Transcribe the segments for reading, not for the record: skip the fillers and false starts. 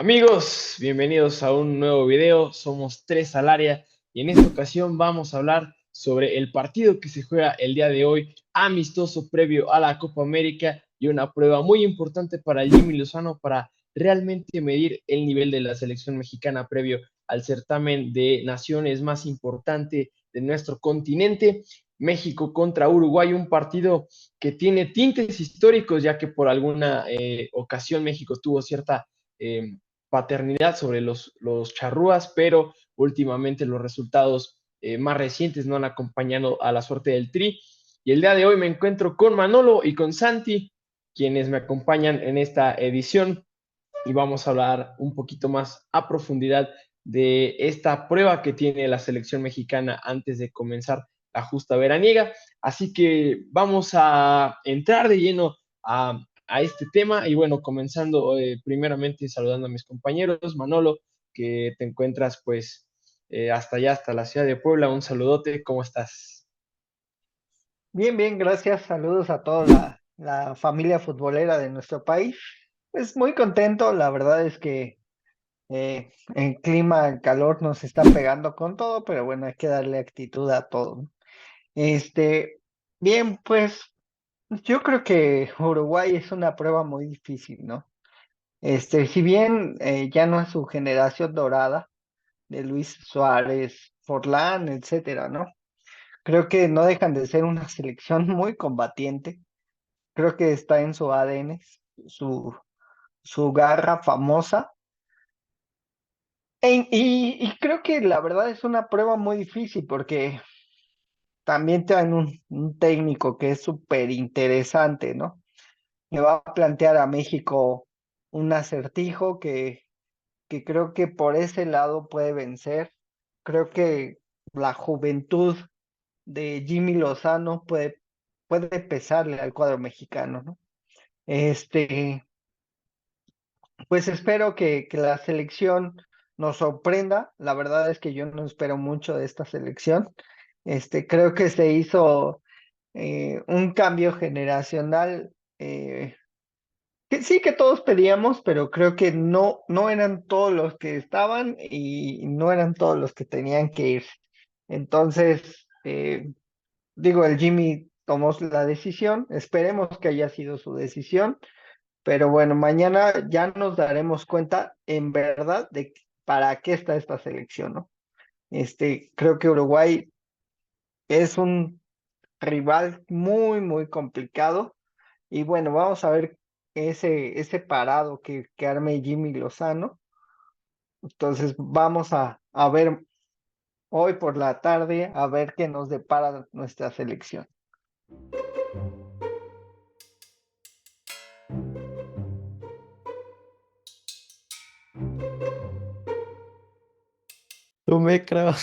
Amigos, bienvenidos a un nuevo video. Somos tres al área y en esta ocasión vamos a hablar sobre el partido que se juega el día de hoy, amistoso previo a la Copa América y una prueba muy importante para el Jimmy Lozano para realmente medir el nivel de la selección mexicana previo al certamen de naciones más importante de nuestro continente. México contra Uruguay, un partido que tiene tintes históricos, ya que por alguna ocasión México tuvo cierta eh, paternidad sobre los charrúas, pero últimamente los resultados más recientes no han acompañado a la suerte del Tri. Y el día de hoy me encuentro con Manolo y con Santi, quienes me acompañan en esta edición y vamos a hablar un poquito más a profundidad de esta prueba que tiene la selección mexicana antes de comenzar la justa veraniega. Así que vamos a entrar de lleno a este tema y bueno, comenzando primeramente saludando a mis compañeros, Manolo, que te encuentras pues hasta allá, hasta la ciudad de Puebla, un saludote, ¿cómo estás? Bien, bien, gracias. Saludos a toda la familia futbolera de nuestro país. Pues muy contento, la verdad es que el clima, el calor nos está pegando con todo, pero bueno, hay que darle actitud a todo, ¿no? Este, bien, pues yo creo que Uruguay es una prueba muy difícil, ¿no? Si bien ya no es su generación dorada de Luis Suárez, Forlán, etcétera, ¿no? Creo que no dejan de ser una selección muy combatiente. Creo que está en su ADN, su, su garra famosa. Y creo que la verdad es una prueba muy difícil porque también traen un técnico que es súper interesante, ¿no? Me va a plantear a México un acertijo que creo que por ese lado puede vencer. Creo que la juventud de Jimmy Lozano puede pesarle al cuadro mexicano, ¿no? Este, Pues espero que la selección nos sorprenda. La verdad es que yo no espero mucho de esta selección. Creo que se hizo un cambio generacional que sí que todos pedíamos, pero creo que no eran todos los que estaban y no eran todos los que tenían que ir. Entonces, digo, el Jimmy tomó la decisión. Esperemos que haya sido su decisión. Pero bueno, mañana ya nos daremos cuenta en verdad de para qué está esta selección, ¿no? Creo que Uruguay es un rival muy, muy complicado. Y bueno, vamos a ver ese parado que arme Jimmy Lozano. Entonces vamos a ver hoy por la tarde, a ver qué nos depara nuestra selección. Tú me creo.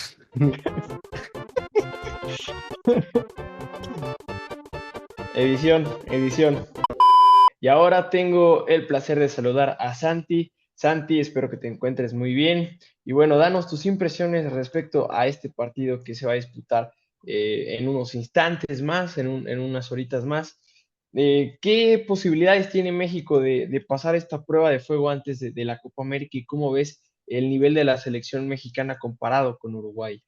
Edición, edición. Y ahora tengo el placer de saludar a Santi. Santi, espero que te encuentres muy bien. Y bueno, danos tus impresiones respecto a este partido que se va a disputar en unos instantes más, en unas horitas más. ¿Qué posibilidades tiene México de pasar esta prueba de fuego antes de la Copa América y cómo ves el nivel de la selección mexicana comparado con Uruguay?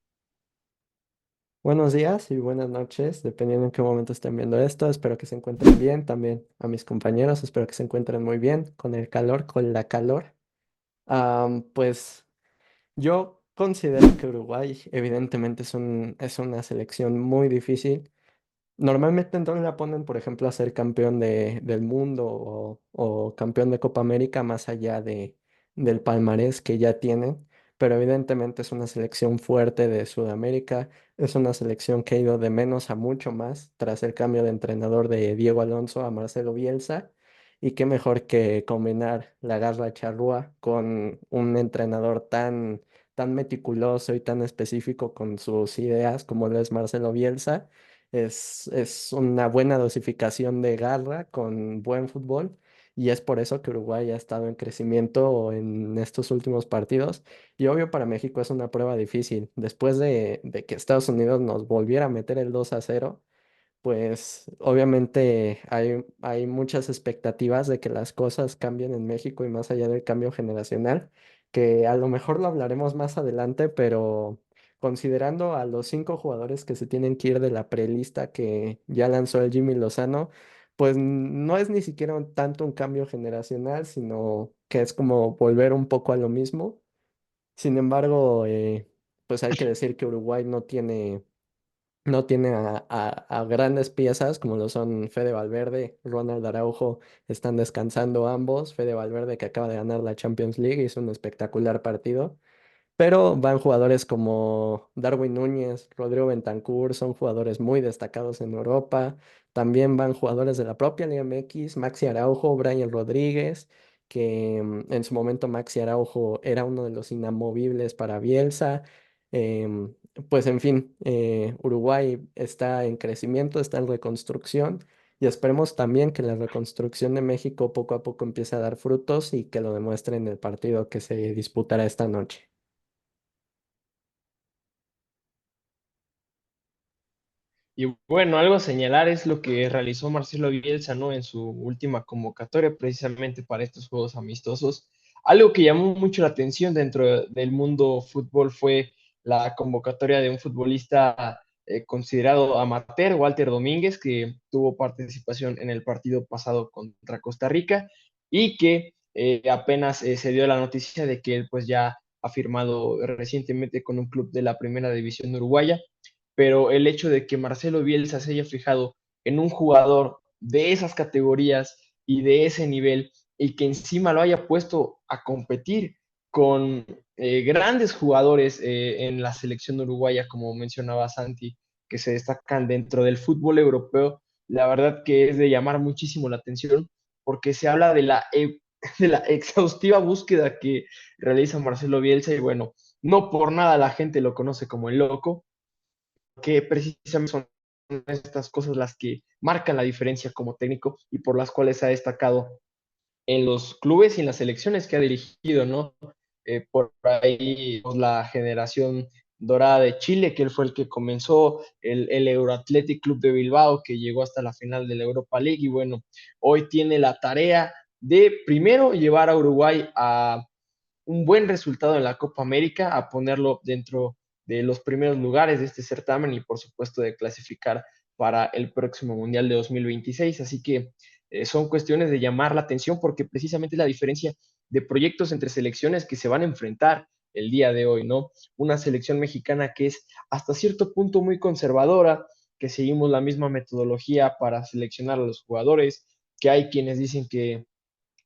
Buenos días y buenas noches, dependiendo en qué momento estén viendo esto. Espero que se encuentren bien. También a mis compañeros, espero que se encuentren muy bien con el calor, con la calor. Pues yo considero que Uruguay evidentemente es una selección muy difícil. Normalmente entonces la ponen, por ejemplo, a ser campeón del mundo o campeón de Copa América más allá del palmarés que ya tienen, pero evidentemente es una selección fuerte de Sudamérica, es una selección que ha ido de menos a mucho más tras el cambio de entrenador de Diego Alonso a Marcelo Bielsa, y qué mejor que combinar la garra charrúa con un entrenador tan meticuloso y tan específico con sus ideas como lo es Marcelo Bielsa. Es una buena dosificación de garra con buen fútbol, y es por eso que Uruguay ha estado en crecimiento en estos últimos partidos. Y obvio para México es una prueba difícil. Después de que Estados Unidos nos volviera a meter el 2-0, pues obviamente hay muchas expectativas de que las cosas cambien en México y más allá del cambio generacional, que a lo mejor lo hablaremos más adelante, pero considerando a los 5 jugadores que se tienen que ir de la prelista que ya lanzó el Jimmy Lozano, pues no es ni siquiera tanto un cambio generacional, sino que es como volver un poco a lo mismo. Sin embargo, pues hay que decir que Uruguay no tiene a grandes piezas como lo son Fede Valverde, Ronald Araujo, están descansando ambos. Fede Valverde, que acaba de ganar la Champions League, hizo un espectacular partido. Pero van jugadores como Darwin Núñez, Rodrigo Bentancur, son jugadores muy destacados en Europa. También van jugadores de la propia Liga MX, Maxi Araujo, Brian Rodríguez, que en su momento Maxi Araujo era uno de los inamovibles para Bielsa. Pues en fin, Uruguay está en crecimiento, está en reconstrucción y esperemos también que la reconstrucción de México poco a poco empiece a dar frutos y que lo demuestre en el partido que se disputará esta noche. Y bueno, algo a señalar es lo que realizó Marcelo Bielsa, ¿no? En su última convocatoria, precisamente para estos juegos amistosos. Algo que llamó mucho la atención dentro del mundo fútbol fue la convocatoria de un futbolista considerado amateur, Walter Domínguez, que tuvo participación en el partido pasado contra Costa Rica y que apenas se dio la noticia de que él pues ya ha firmado recientemente con un club de la primera división uruguaya, pero el hecho de que Marcelo Bielsa se haya fijado en un jugador de esas categorías y de ese nivel y que encima lo haya puesto a competir con grandes jugadores en la selección uruguaya, como mencionaba Santi, que se destacan dentro del fútbol europeo, la verdad que es de llamar muchísimo la atención porque se habla de la exhaustiva búsqueda que realiza Marcelo Bielsa y bueno, no por nada la gente lo conoce como el loco, que precisamente son estas cosas las que marcan la diferencia como técnico y por las cuales ha destacado en los clubes y en las selecciones que ha dirigido, ¿no? Por ahí pues, la generación dorada de Chile, que él fue el que comenzó, el Euroathletic Club de Bilbao, que llegó hasta la final de la Europa League, y bueno, hoy tiene la tarea de primero llevar a Uruguay a un buen resultado en la Copa América, a ponerlo dentro de los primeros lugares de este certamen y por supuesto de clasificar para el próximo Mundial de 2026. Así que son cuestiones de llamar la atención porque precisamente es la diferencia de proyectos entre selecciones que se van a enfrentar el día de hoy, ¿no? Una selección mexicana que es hasta cierto punto muy conservadora, que seguimos la misma metodología para seleccionar a los jugadores, que hay quienes dicen que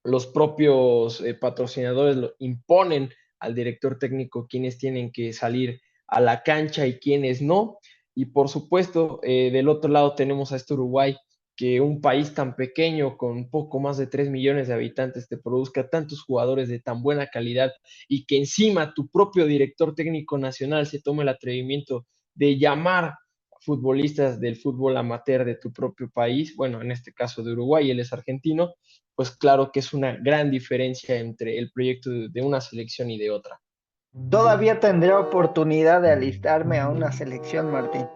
los propios patrocinadores lo imponen al director técnico quienes tienen que salir a la cancha y quienes no. Y por supuesto, del otro lado tenemos a este Uruguay, que un país tan pequeño, con poco más de 3 millones de habitantes, te produzca tantos jugadores de tan buena calidad y que encima tu propio director técnico nacional se tome el atrevimiento de llamar futbolistas del fútbol amateur de tu propio país, bueno, en este caso de Uruguay, él es argentino, pues claro que es una gran diferencia entre el proyecto de una selección y de otra. Todavía tendré oportunidad de alistarme a una selección, Martín.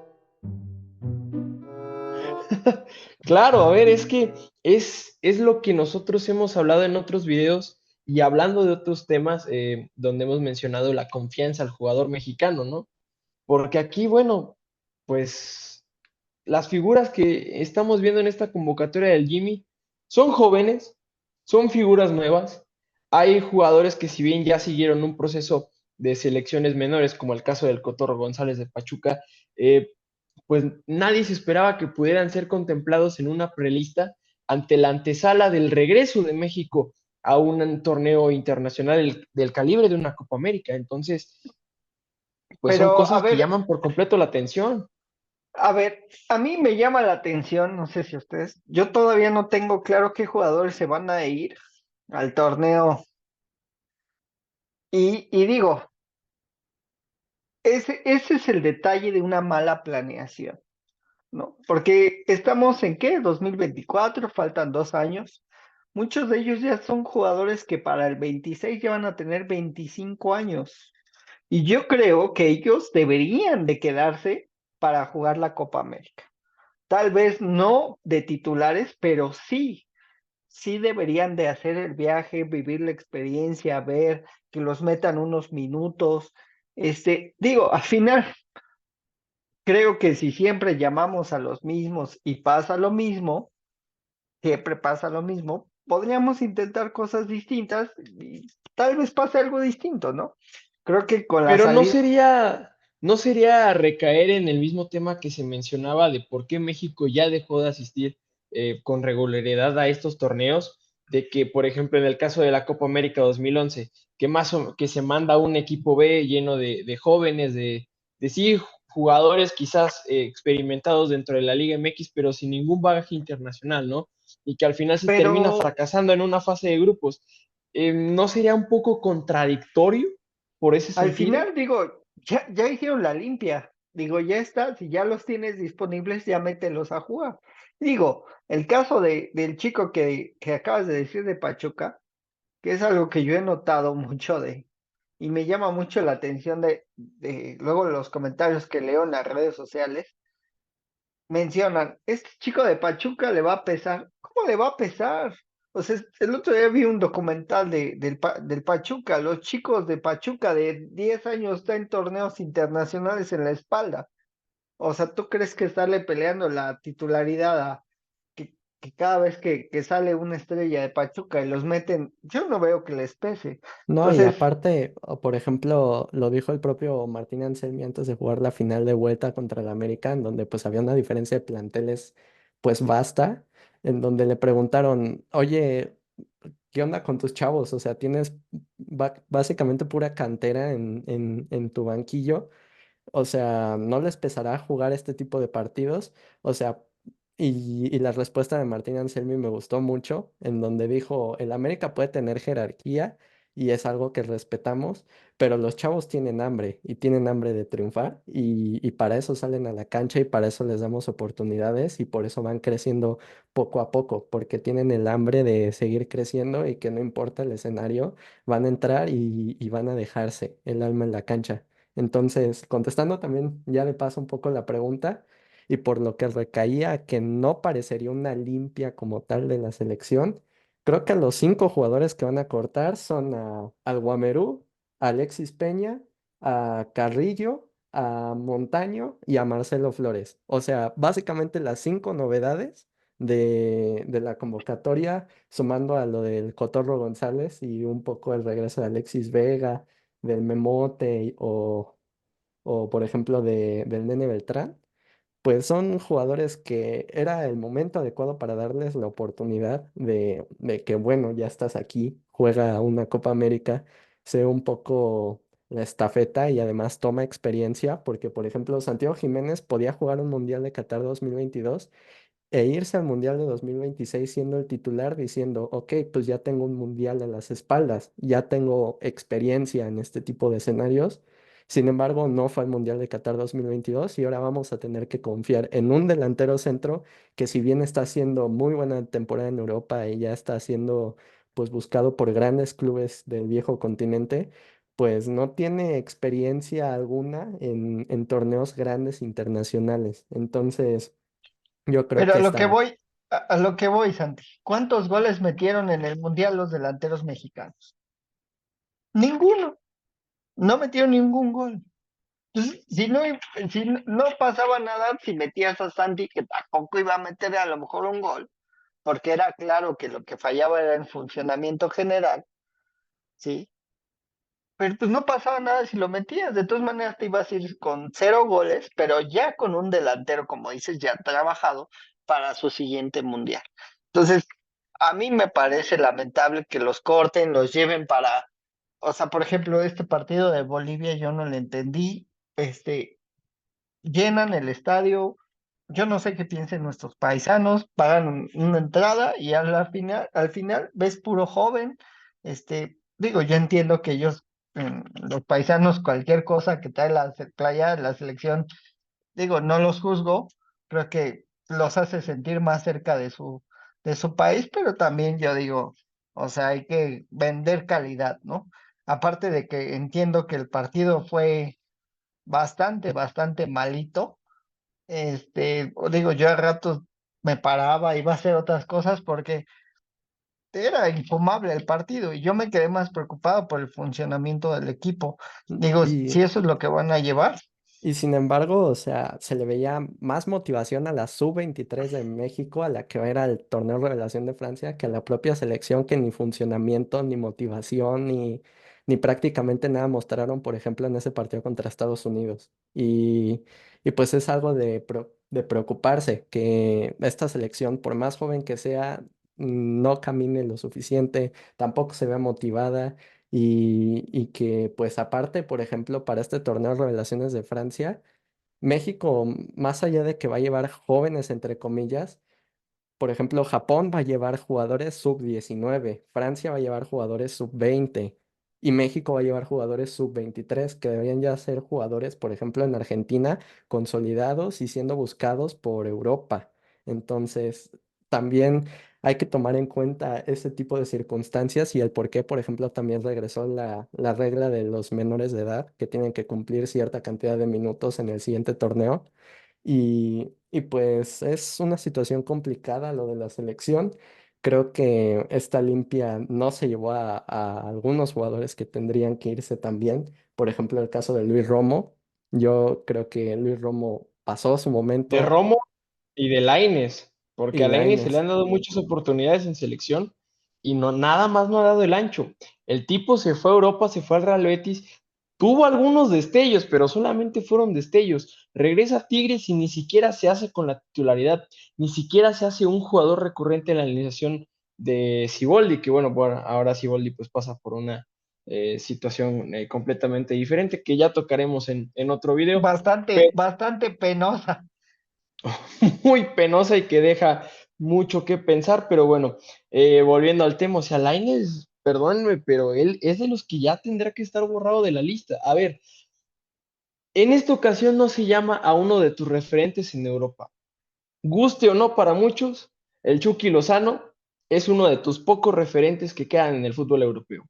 Claro, a ver, es que es lo que nosotros hemos hablado en otros videos y hablando de otros temas donde hemos mencionado la confianza al jugador mexicano, ¿no? Porque aquí, bueno, pues las figuras que estamos viendo en esta convocatoria del Jimmy son jóvenes, son figuras nuevas. Hay jugadores que si bien ya siguieron un proceso de selecciones menores, como el caso del Cotorro González de Pachuca, eh, pues nadie se esperaba que pudieran ser contemplados en una prelista ante la antesala del regreso de México a un torneo internacional del calibre de una Copa América. Entonces, pues son Pero, cosas que llaman por completo la atención. a ver, a mí me llama la atención, no sé si ustedes, yo todavía no tengo claro qué jugadores se van a ir al torneo. Y digo, ese es el detalle de una mala planeación, ¿no? Porque estamos en ¿qué? 2024, faltan 2 años. Muchos de ellos ya son jugadores que para el 26 ya van a tener 25 años. Y yo creo que ellos deberían de quedarse para jugar la Copa América. tal vez no de titulares, pero sí deberían de hacer el viaje, vivir la experiencia, ver que los metan unos minutos. Digo, al final, creo que si siempre llamamos a los mismos y pasa lo mismo, siempre pasa lo mismo, podríamos intentar cosas distintas y tal vez pase algo distinto, ¿no? Creo que con la Pero salida, no sería recaer en el mismo tema que se mencionaba de por qué México ya dejó de asistir con regularidad a estos torneos, de que, por ejemplo, en el caso de la Copa América 2011, que se manda un equipo B lleno de jóvenes, de sí jugadores quizás experimentados dentro de la Liga MX, pero sin ningún bagaje internacional, ¿no? Y que al final se termina pero fracasando en una fase de grupos. ¿No sería un poco contradictorio por ese al sentido? final digo, ya hicieron la limpia, digo, ya está, si ya los tienes disponibles, ya mételos a jugar. Digo, el caso del chico que acabas de decir de Pachuca, que es algo que yo he notado mucho y me llama mucho la atención de luego los comentarios que leo en las redes sociales, mencionan, este chico de Pachuca le va a pesar. ¿Cómo le va a pesar? O sea, el otro día vi un documental del Pachuca, los chicos de Pachuca de 10 años están en torneos internacionales en la espalda. O sea, ¿tú crees que estarle peleando la titularidad que cada vez que sale una estrella de Pachuca y los meten, yo no veo que les pese? No, y Entonces, aparte, por ejemplo, lo dijo el propio Martín Anselmi antes de jugar la final de vuelta contra el América, en donde pues había una diferencia de planteles pues vasta, en donde le preguntaron, oye, ¿qué onda con tus chavos? O sea, tienes básicamente pura cantera en tu banquillo. O sea, ¿no les pesará jugar este tipo de partidos? O sea, y la respuesta de Martín Anselmi me gustó mucho, en donde dijo, el América puede tener jerarquía y es algo que respetamos, pero los chavos tienen hambre y tienen hambre de triunfar y para eso salen a la cancha y para eso les damos oportunidades y por eso van creciendo poco a poco, porque tienen el hambre de seguir creciendo y que no importa el escenario, van a entrar y van a dejarse el alma en la cancha. Entonces, contestando también ya de paso un poco la pregunta, y por lo que recaía que no parecería una limpia como tal de la selección, creo que los 5 jugadores que van a cortar son al Guamerú, a Alexis Peña, a Carrillo, a Montaño y a Marcelo Flores. O sea, básicamente las 5 novedades de la convocatoria, sumando a lo del Cotorro González y un poco el regreso de Alexis Vega del Memote o por ejemplo del Nene Beltrán, pues son jugadores que era el momento adecuado para darles la oportunidad de que, bueno, ya estás aquí, juega una Copa América, sé un poco la estafeta y además toma experiencia, porque por ejemplo Santiago Jiménez podía jugar un Mundial de Qatar 2022 e irse al Mundial de 2026 siendo el titular diciendo, ok, pues ya tengo un Mundial a las espaldas, ya tengo experiencia en este tipo de escenarios. Sin embargo, no fue al Mundial de Qatar 2022 y ahora vamos a tener que confiar en un delantero centro que si bien está haciendo muy buena temporada en Europa y ya está siendo pues buscado por grandes clubes del viejo continente, pues no tiene experiencia alguna en torneos grandes internacionales. Entonces... Yo creo pero que a lo que está. voy, a lo que voy, Santi, ¿cuántos goles metieron en el Mundial los delanteros mexicanos? Ninguno, no metieron ningún gol. Entonces, si no pasaba nada, si metías a Santi, que tampoco iba a meter a lo mejor un gol, porque era claro que lo que fallaba era el funcionamiento general, ¿sí? Pero pues no pasaba nada si lo metías. De todas maneras te ibas a ir con 0 goles, pero ya con un delantero, como dices, ya trabajado para su siguiente mundial. Entonces, a mí me parece lamentable que los corten, los lleven para, o sea, por ejemplo, este partido de Bolivia yo no le entendí. Llenan el estadio. Yo no sé qué piensen nuestros paisanos, pagan una entrada y al final ves puro joven. Digo, yo entiendo que ellos, los paisanos, cualquier cosa que trae la playa, la selección, digo, no los juzgo, creo que los hace sentir más cerca de su país, pero también yo digo, o sea, hay que vender calidad, ¿no? Aparte de que entiendo que el partido fue bastante malito, digo, yo a ratos me paraba, iba a hacer otras cosas porque era infumable el partido y yo me quedé más preocupado por el funcionamiento del equipo. Digo, Y, si eso es lo que van a llevar, y sin embargo, o sea, se le veía más motivación a la sub-23 de México, a la que era el torneo Revelación de Francia, que a la propia selección, que ni funcionamiento, ni motivación, ni prácticamente nada mostraron, por ejemplo, en ese partido contra Estados Unidos. Y pues es algo de preocuparse, que esta selección, por más joven que sea, no camine lo suficiente, tampoco se vea motivada y que pues aparte, por ejemplo, para este torneo Revelaciones de Francia, México, más allá de que va a llevar jóvenes, entre comillas, por ejemplo, Japón va a llevar jugadores sub-19, Francia va a llevar jugadores sub-20 y México va a llevar jugadores sub-23 que deberían ya ser jugadores, por ejemplo, en Argentina, consolidados y siendo buscados por Europa. Entonces, también hay que tomar en cuenta ese tipo de circunstancias y el por qué, por ejemplo, también regresó la regla de los menores de edad que tienen que cumplir cierta cantidad de minutos en el siguiente torneo y pues es una situación complicada lo de la selección. Creo que esta limpia no se llevó a algunos jugadores que tendrían que irse también. Por ejemplo, el caso de Luis Romo. Yo creo que Luis Romo pasó su De momento Romo y de Lainez, porque y a Lainez se le Lainez. han dado muchas oportunidades en selección y no, nada más no ha dado el ancho. El tipo se fue a Europa, se fue al Real Betis, tuvo algunos destellos, pero solamente fueron destellos. Regresa a Tigres y ni siquiera se hace con la titularidad, ni siquiera se hace un jugador recurrente en la alineación de Siboldi, que bueno, ahora Siboldi pues pasa por una situación completamente diferente que ya tocaremos en otro video. bastante, bastante penosa. Muy penosa y que deja mucho que pensar, pero bueno, volviendo al tema, o sea, Lainez, perdónenme, pero él es de los que ya tendrá que estar borrado de la lista. A ver, en esta ocasión no se llama a uno de tus referentes en Europa. Guste o no para muchos, el Chucky Lozano es uno de tus pocos referentes que quedan en el fútbol europeo.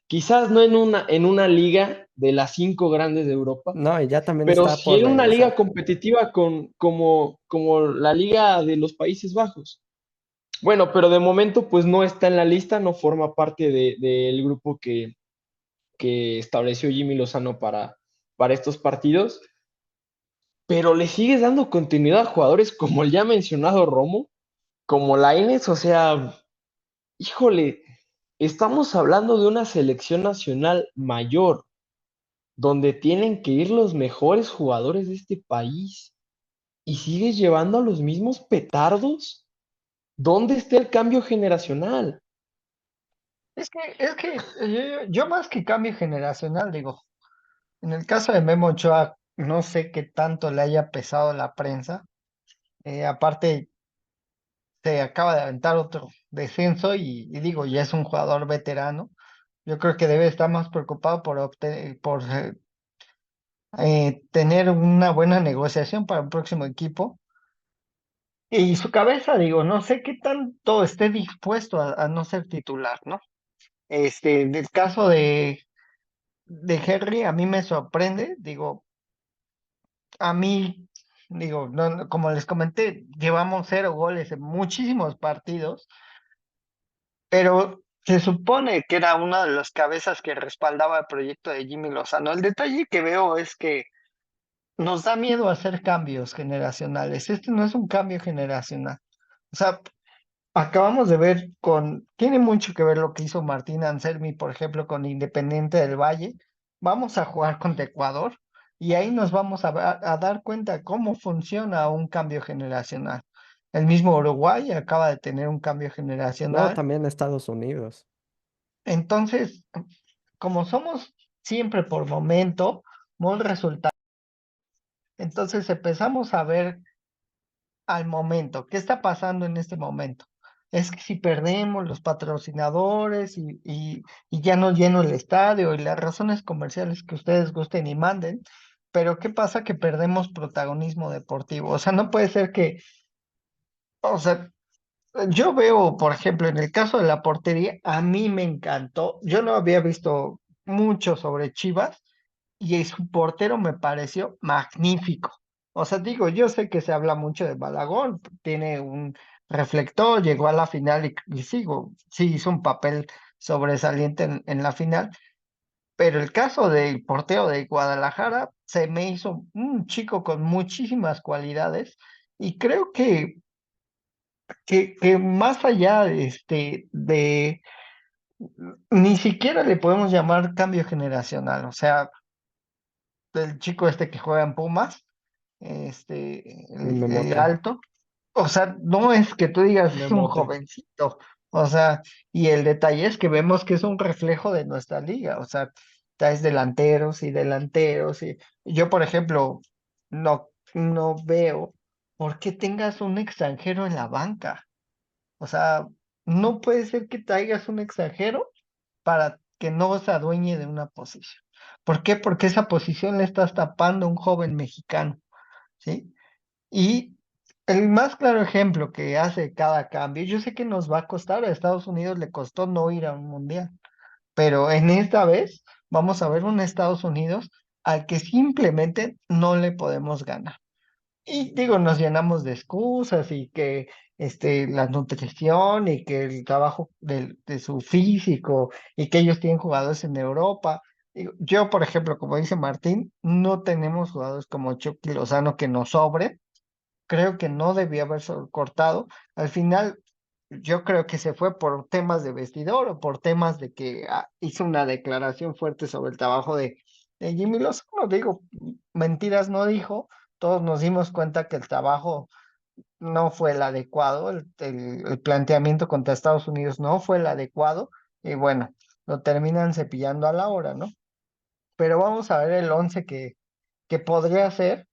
Quizás no en una liga de las cinco grandes de Europa, No, y ya también pero está sí por en una liga regresar. competitiva como la liga de los Países Bajos. Bueno, pero de momento pues no está en la lista, no forma parte del grupo que estableció Jimmy Lozano para estos partidos, pero le sigues dando continuidad a jugadores como el ya mencionado Romo, como Lainez, o sea, híjole, estamos hablando de una selección nacional mayor, donde tienen que ir los mejores jugadores de este país y sigues llevando a los mismos petardos. ¿Dónde está el cambio generacional? Es que yo más que cambio generacional, digo, en el caso de Memo Ochoa, no sé qué tanto le haya pesado la prensa. Aparte, se acaba de aventar otro descenso y digo, ya es un jugador veterano. Yo creo que debe estar más preocupado por tener una buena negociación para el próximo equipo. Y su cabeza, digo, no sé qué tanto esté dispuesto a no ser titular, ¿no? En el caso de Henry, a mí me sorprende, digo, a mí, digo, como les comenté, llevamos 0 goles en muchísimos partidos, pero se supone que era una de las cabezas que respaldaba el proyecto de Jimmy Lozano. El detalle que veo es que nos da miedo hacer cambios generacionales. Este no es un cambio generacional. O sea, acabamos de ver tiene mucho que ver lo que hizo Martín Anselmi, por ejemplo, con Independiente del Valle. Vamos a jugar contra Ecuador y ahí nos vamos a dar cuenta cómo funciona un cambio generacional. El mismo Uruguay acaba de tener un cambio No, generacional. también Estados Unidos. Entonces, como somos siempre por momento, muy resultados, entonces empezamos a ver al momento. ¿Qué está pasando en este momento? Es que si perdemos los patrocinadores y ya no lleno el estadio y las razones comerciales que ustedes gusten y manden, pero ¿qué pasa que perdemos protagonismo deportivo? O sea, no puede ser que, o sea, yo veo, por ejemplo, en el caso de la portería, a mí me encantó. Yo no había visto mucho sobre Chivas y su portero me pareció magnífico. O sea, digo, yo sé que se habla mucho de Malagón, tiene un reflector, llegó a la final y sí hizo un papel sobresaliente en la final, pero el caso del portero de Guadalajara se me hizo un chico con muchísimas cualidades y creo que más allá de ni siquiera le podemos llamar cambio generacional, o sea, el chico que juega en Pumas, El el memote. alto, o sea, no es que tú digas es un Memote. jovencito, o sea, y el detalle es que vemos que es un reflejo de nuestra liga, o sea, traes delanteros y delanteros, y yo, por ejemplo, no veo por qué tengas un extranjero en la banca, o sea, no puede ser que traigas un extranjero para que no se adueñe de una posición. ¿Por qué? Porque esa posición le estás tapando a un joven mexicano, ¿sí? Y el más claro ejemplo que hace cada cambio, yo sé que nos va a costar, a Estados Unidos le costó no ir a un mundial, pero en esta vez vamos a ver un Estados Unidos al que simplemente no le podemos ganar. Y digo, nos llenamos de excusas y que la nutrición y que el trabajo de su físico y que ellos tienen jugadores en Europa. Digo, yo, por ejemplo, como dice Martín, no tenemos jugadores como Chucky Lozano que nos sobre. Creo que no debía haber cortado. Al final, yo creo que se fue por temas de vestidor o por temas de que hizo una declaración fuerte sobre el trabajo de Jimmy Lozano. Digo, mentiras no dijo. Todos nos dimos cuenta que el trabajo no fue el adecuado, el planteamiento contra Estados Unidos no fue el adecuado. Y bueno, lo terminan cepillando a la hora, ¿no? Pero vamos a ver el 11 que podría ser.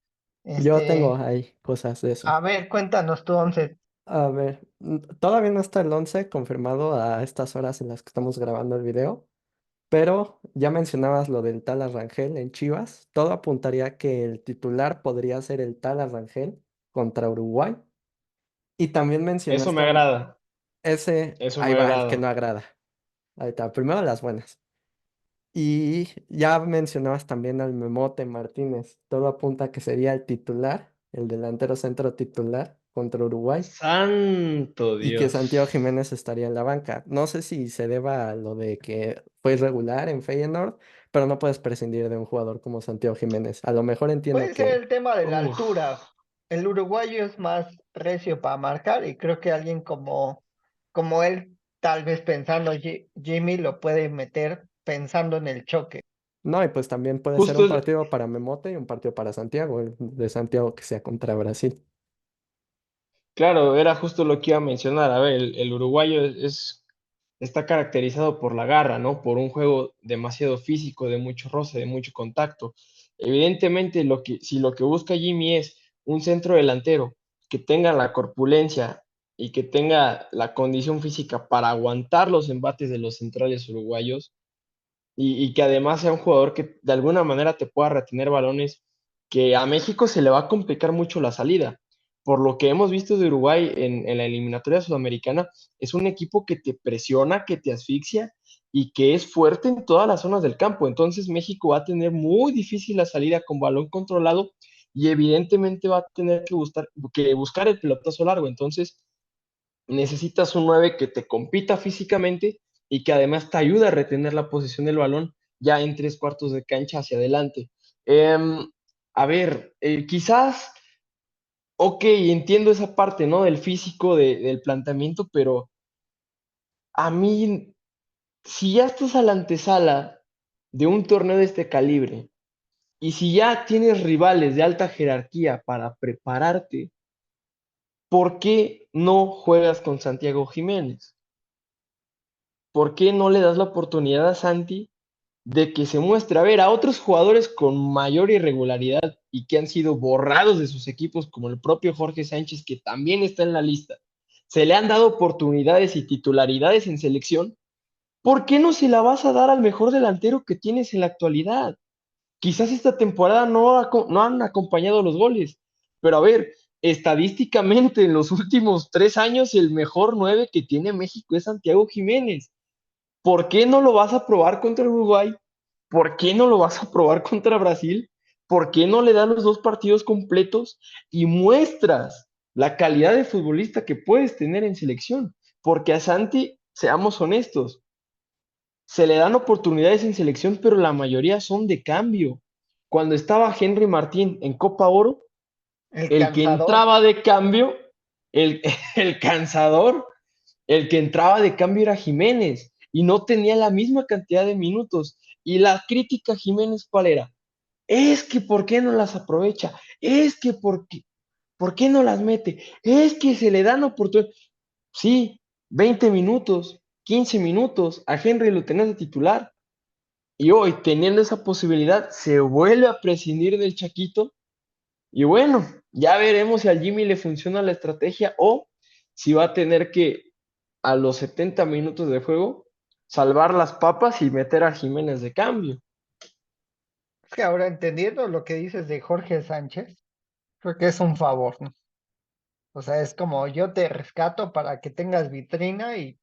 Yo tengo Este, ahí cosas de eso. a ver, cuéntanos tu 11. A ver, todavía no está el 11 confirmado a estas horas en las que estamos grabando el video, pero ya mencionabas lo del Tal Rangel en Chivas. Todo apuntaría que el titular podría ser el Tal Rangel contra Uruguay. Y también Eso me mencionaste agrada. ese, Eso ahí me va el que agrada. no agrada. Ahí está, primero las buenas. Y ya mencionabas también al Memote Martínez. Todo apunta a que sería el titular, el delantero centro titular contra Uruguay. Santo Y que Santiago Dios. Jiménez estaría en la banca. No sé si se deba a lo de que fue irregular en Feyenoord, pero no puedes prescindir de un jugador como Santiago Jiménez. A lo mejor entiendo Puede ser que el tema de la Uf. altura. El uruguayo es más recio para marcar y creo que alguien como él, tal vez pensando Jimmy, lo puede meter pensando en el choque. no, y pues también puede ser Justo, un partido para Memote y un partido para Santiago, el de Santiago que sea contra Brasil. claro, era justo lo que iba a mencionar. A ver, el uruguayo está caracterizado por la garra, ¿no? Por un juego demasiado físico, de mucho roce, de mucho contacto. Evidentemente, si lo que busca Jimmy es un centro delantero que tenga la corpulencia y que tenga la condición física para aguantar los embates de los centrales uruguayos, y que además sea un jugador que de alguna manera te pueda retener balones, que a México se le va a complicar mucho la salida. Por lo que hemos visto de Uruguay en la eliminatoria sudamericana, es un equipo que te presiona, que te asfixia y que es fuerte en todas las zonas del campo. Entonces México va a tener muy difícil la salida con balón controlado y evidentemente va a tener que buscar el pelotazo largo. Entonces necesitas un 9 que te compita físicamente y que además te ayuda a retener la posición del balón ya en 3 cuartos de cancha hacia adelante. A ver, quizás, ok, entiendo esa parte, ¿no? Del físico, del planteamiento, pero a mí, si ya estás a la antesala de un torneo de este calibre y si ya tienes rivales de alta jerarquía para prepararte, ¿por qué no juegas con Santiago Jiménez? ¿Por qué no le das la oportunidad a Santi de que se muestre? A ver, a otros jugadores con mayor irregularidad y que han sido borrados de sus equipos, como el propio Jorge Sánchez, que también está en la lista, se le han dado oportunidades y titularidades en selección. ¿Por qué no se la vas a dar al mejor delantero que tienes en la actualidad? Quizás esta temporada no han acompañado los goles, pero a ver, estadísticamente en los últimos 3 años el mejor 9 que tiene México es Santiago Jiménez. ¿Por qué no lo vas a probar contra Uruguay? ¿Por qué no lo vas a probar contra Brasil? ¿Por qué no le das los dos partidos completos y muestras la calidad de futbolista que puedes tener en selección? Porque a Santi, seamos honestos, se le dan oportunidades en selección, pero la mayoría son de cambio. Cuando estaba Henry Martín en Copa Oro, El el que cansador. entraba de cambio, el, el cansador, el que entraba de cambio era Jiménez y no tenía la misma cantidad de minutos. Y la crítica a Jiménez, ¿cuál era? Es que ¿por qué no las aprovecha? Es que ¿por qué no las mete? Es que se le dan oportunidades. Sí, 20 minutos, 15 minutos, a Henry lo tenés de titular. Y hoy, teniendo esa posibilidad, se vuelve a prescindir del Chaquito. Y bueno, ya veremos si al Jimmy le funciona la estrategia o si va a tener que, a los 70 minutos de juego, salvar las papas y meter a Jiménez de cambio. Es que ahora entendiendo lo que dices de Jorge Sánchez, creo que es un favor, ¿no? O sea, es como yo te rescato para que tengas vitrina y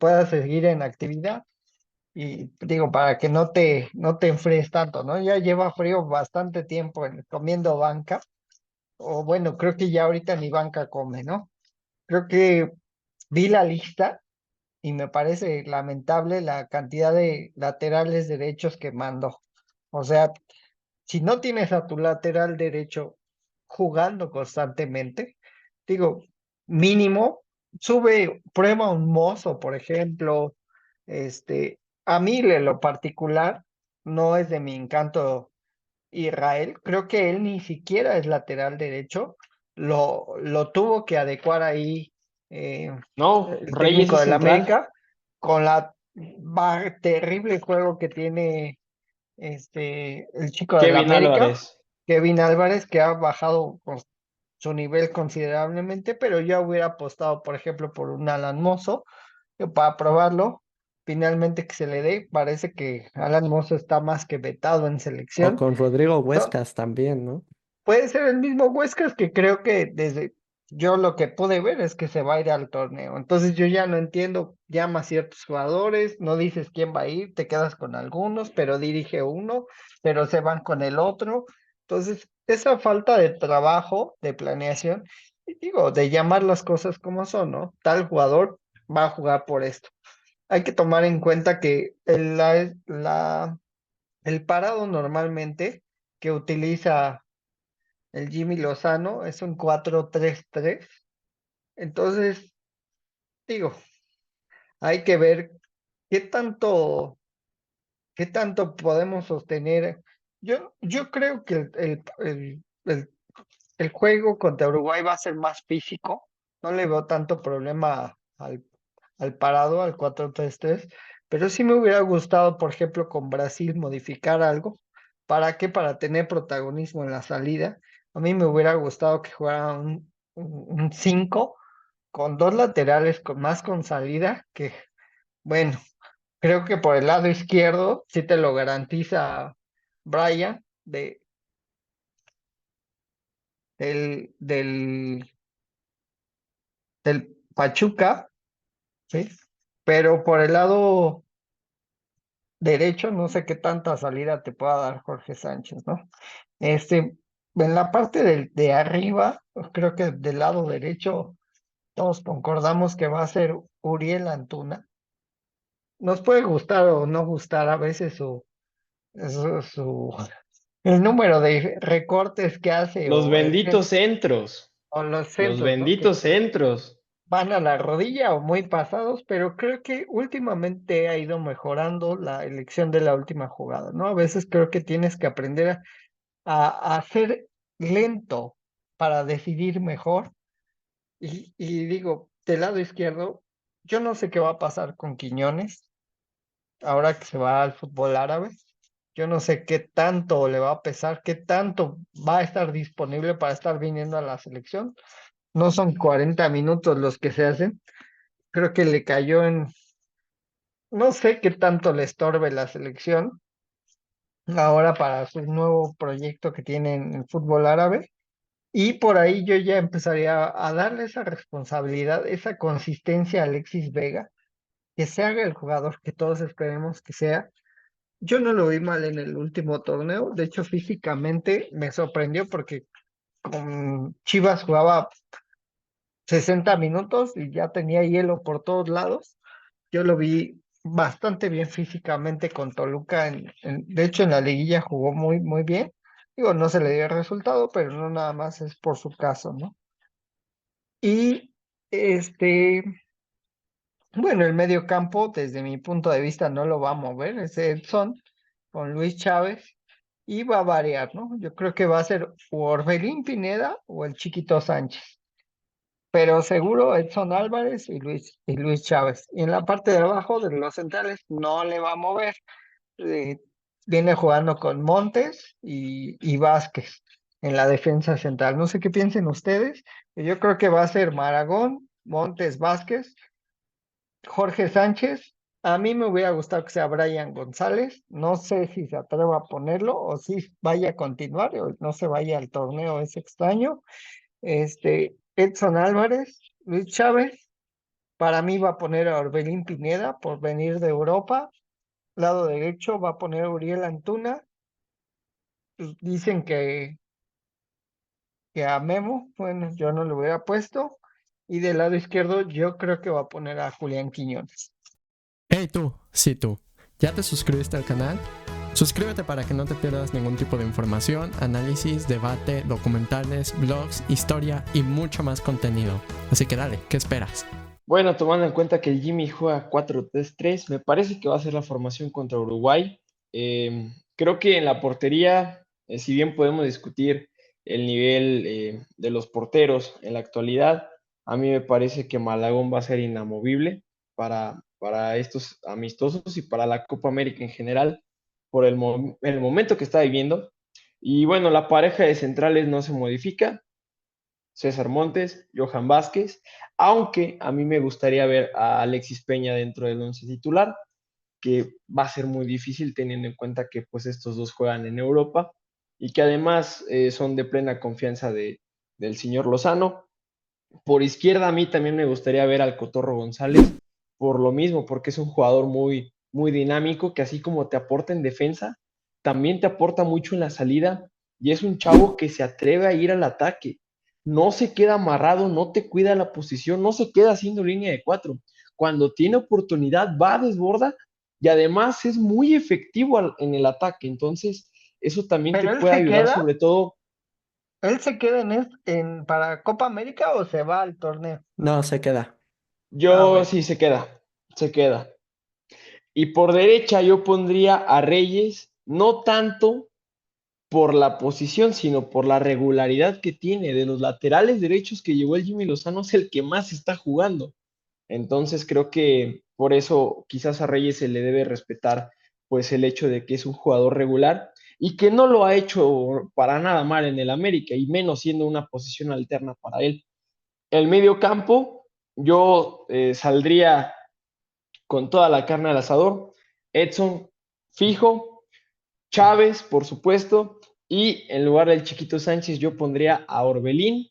puedas seguir en actividad. Y digo, para que no te enfríes tanto, ¿no? Ya lleva frío bastante tiempo comiendo banca, o bueno, creo que ya ahorita ni banca come, ¿no? Creo que vi la lista y me parece lamentable la cantidad de laterales derechos que mandó. O sea, si no tienes a tu lateral derecho jugando constantemente, digo, mínimo, prueba un mozo, por ejemplo. A mí, en lo particular, no es de mi encanto Israel. Creo que él ni siquiera es lateral derecho. Lo tuvo que adecuar ahí No, el Reyes técnico es del central. América con la terrible juego que tiene el chico del Kevin América, Álvarez. Kevin Álvarez, que ha bajado su nivel considerablemente, pero yo hubiera apostado, por ejemplo, por un Alan Mozo, que para probarlo, finalmente que se le dé, parece que Alan Mozo está más que vetado en O selección. con Rodrigo Huescas también, ¿no? Puede ser el mismo Huescas que creo que desde yo lo que pude ver es que se va a ir al torneo. Entonces yo ya no entiendo, llama a ciertos jugadores, no dices quién va a ir, te quedas con algunos, pero dirige uno, pero se van con el otro. Entonces, esa falta de trabajo, de planeación, y digo, de llamar las cosas como son, ¿no? Tal jugador va a jugar por esto. Hay que tomar en cuenta que el parado normalmente que utiliza el Jimmy Lozano es un 4-3-3. Entonces, digo, hay que ver qué tanto, qué tanto podemos sostener. Yo creo que el juego contra Uruguay va a ser más físico. No le veo tanto problema al parado, al 4-3-3. Pero sí me hubiera gustado, por ejemplo, con Brasil modificar algo. ¿Para qué? Para tener protagonismo en la salida. A mí me hubiera gustado que jugara un 5 con dos laterales más con salida, que bueno, creo que por el lado izquierdo sí te lo garantiza Brian del Pachuca, ¿sí? Pero por el lado derecho no sé qué tanta salida te pueda dar Jorge Sánchez, ¿no? En la parte de arriba, pues, creo que del lado derecho todos concordamos que va a ser Uriel Antuna. Nos puede gustar o no gustar a veces el número de recortes que hace Los benditos centros. o los Los centros, ¿no? Que benditos centros. van a la rodilla o muy pasados, pero creo que últimamente ha ido mejorando la elección de la última jugada, ¿no? A veces creo que tienes que aprender a ser lento para decidir mejor. Y digo, del lado izquierdo, yo no sé qué va a pasar con Quiñones ahora que se va al fútbol árabe. Yo no sé qué tanto le va a pesar, qué tanto va a estar disponible para estar viniendo a la selección. No son 40 minutos los que se hacen. Creo que le cayó no sé qué tanto le estorbe la selección ahora para su nuevo proyecto que tiene en el fútbol árabe. Y por ahí yo ya empezaría a darle esa responsabilidad, esa consistencia a Alexis Vega, que se haga el jugador que todos esperemos que sea. Yo no lo vi mal en el último torneo. De hecho, físicamente me sorprendió porque con Chivas jugaba 60 minutos y ya tenía hielo por todos lados. Yo lo vi bastante bien físicamente con Toluca. De hecho, en la liguilla jugó muy, muy bien. Digo, no se le dio el resultado, pero no nada más es por su caso, ¿no? Y este, bueno, el medio campo, desde mi punto de vista, no lo va a mover. Es Edson con Luis Chávez y va a variar, ¿no? Yo creo que va a ser o Orbelín Pineda o el Chiquito Sánchez, pero seguro Edson Álvarez y Luis Chávez. Y en la parte de abajo de los centrales no le va a mover. eh, Viene jugando con Montes y Vázquez en la defensa central. No sé qué piensen ustedes. Yo creo que va a ser Maragón, Montes, Vázquez, Jorge Sánchez. A mí me hubiera gustado que sea Brian González. No sé si se atreva a ponerlo o si vaya a continuar o no se vaya al torneo, es extraño. Edson Álvarez, Luis Chávez. Para mí va a poner a Orbelín Pineda por venir de Europa. Lado derecho va a poner a Uriel Antuna. Pues, dicen que a Memo, bueno, yo no lo hubiera puesto. Y del lado izquierdo yo creo que va a poner a Julián Quiñones. Hey tú, sí tú, ¿ya te suscribiste al canal? Suscríbete para que no te pierdas ningún tipo de información, análisis, debate, documentales, blogs, historia y mucho más contenido. Así que dale, ¿qué esperas? Bueno, tomando en cuenta que el Jimmy juega 4-3-3, me parece que va a ser la formación contra Uruguay. Creo que en la portería, si bien podemos discutir el nivel de los porteros en la actualidad, a mí me parece que Malagón va a ser inamovible para estos amistosos y para la Copa América en general, por el momento que está viviendo. Y bueno, la pareja de centrales no se modifica. César Montes, Johan Vázquez, aunque a mí me gustaría ver a Alexis Peña dentro del once titular, que va a ser muy difícil teniendo en cuenta que pues estos dos juegan en Europa y que además son de plena confianza del señor Lozano. Por izquierda a mí también me gustaría ver al Cotorro González, por lo mismo, porque es un jugador muy, muy dinámico, que así como te aporta en defensa, también te aporta mucho en la salida, y es un chavo que se atreve a ir al ataque, no se queda amarrado, no te cuida la posición, no se queda haciendo línea de cuatro. Cuando tiene oportunidad va a desborda y además es muy efectivo en el ataque, entonces eso también te Pero puede ayudar sobre todo. él se queda para Copa América o se va al torneo. No, se queda. Ah, Yo bueno. sí se queda, se queda. Y por derecha yo pondría a Reyes, no tanto por la posición, sino por la regularidad que tiene. De los laterales derechos que llevó el Jimmy Lozano es el que más está jugando. Entonces creo que por eso quizás a Reyes se le debe respetar pues el hecho de que es un jugador regular y que no lo ha hecho para nada mal en el América y menos siendo una posición alterna para él. El medio campo, yo saldría con toda la carne al asador. Edson fijo, Chávez, por supuesto, y en lugar del Chiquito Sánchez yo pondría a Orbelín.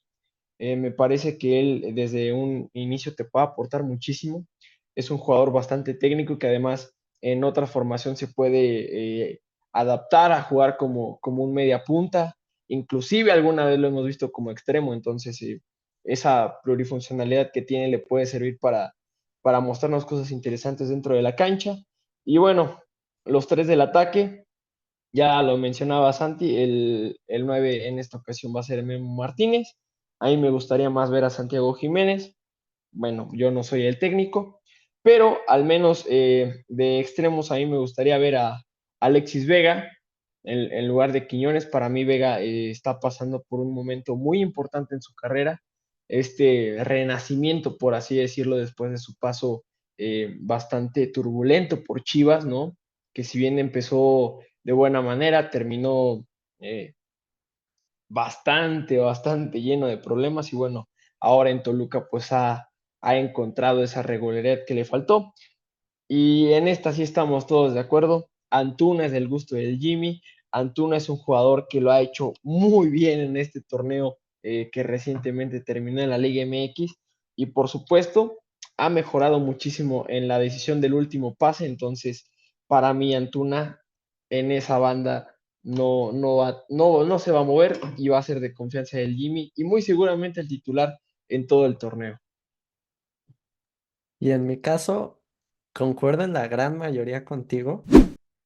Me parece que él desde un inicio te puede aportar muchísimo. Es un jugador bastante técnico que además en otra formación se puede adaptar a jugar como un media punta. Inclusive alguna vez lo hemos visto como extremo, entonces esa plurifuncionalidad que tiene le puede servir para mostrarnos cosas interesantes dentro de la cancha. Y bueno, los tres del ataque, ya lo mencionaba Santi, el 9 en esta ocasión va a ser Memo Martínez. A mí me gustaría más ver a Santiago Jiménez. Bueno, yo no soy el técnico, pero al menos de extremos a mí me gustaría ver a Alexis Vega en lugar de Quiñones. Para mí Vega está pasando por un momento muy importante en su carrera, este renacimiento, por así decirlo, después de su paso bastante turbulento por Chivas, ¿no? Que si bien empezó de buena manera, terminó eh, bastante lleno de problemas y bueno, ahora en Toluca pues ha encontrado esa regularidad que le faltó. Y en esta sí estamos todos de acuerdo. Antuna es del gusto del Jimmy. Antuna es un jugador que lo ha hecho muy bien en este torneo que recientemente terminó en la Liga MX. Y por supuesto, ha mejorado muchísimo en la decisión del último pase. Entonces, para mí, Antuna en esa banda no se va a mover y va a ser de confianza del Jimmy y muy seguramente el titular en todo el torneo. Y en mi caso, concuerdo en la gran mayoría contigo.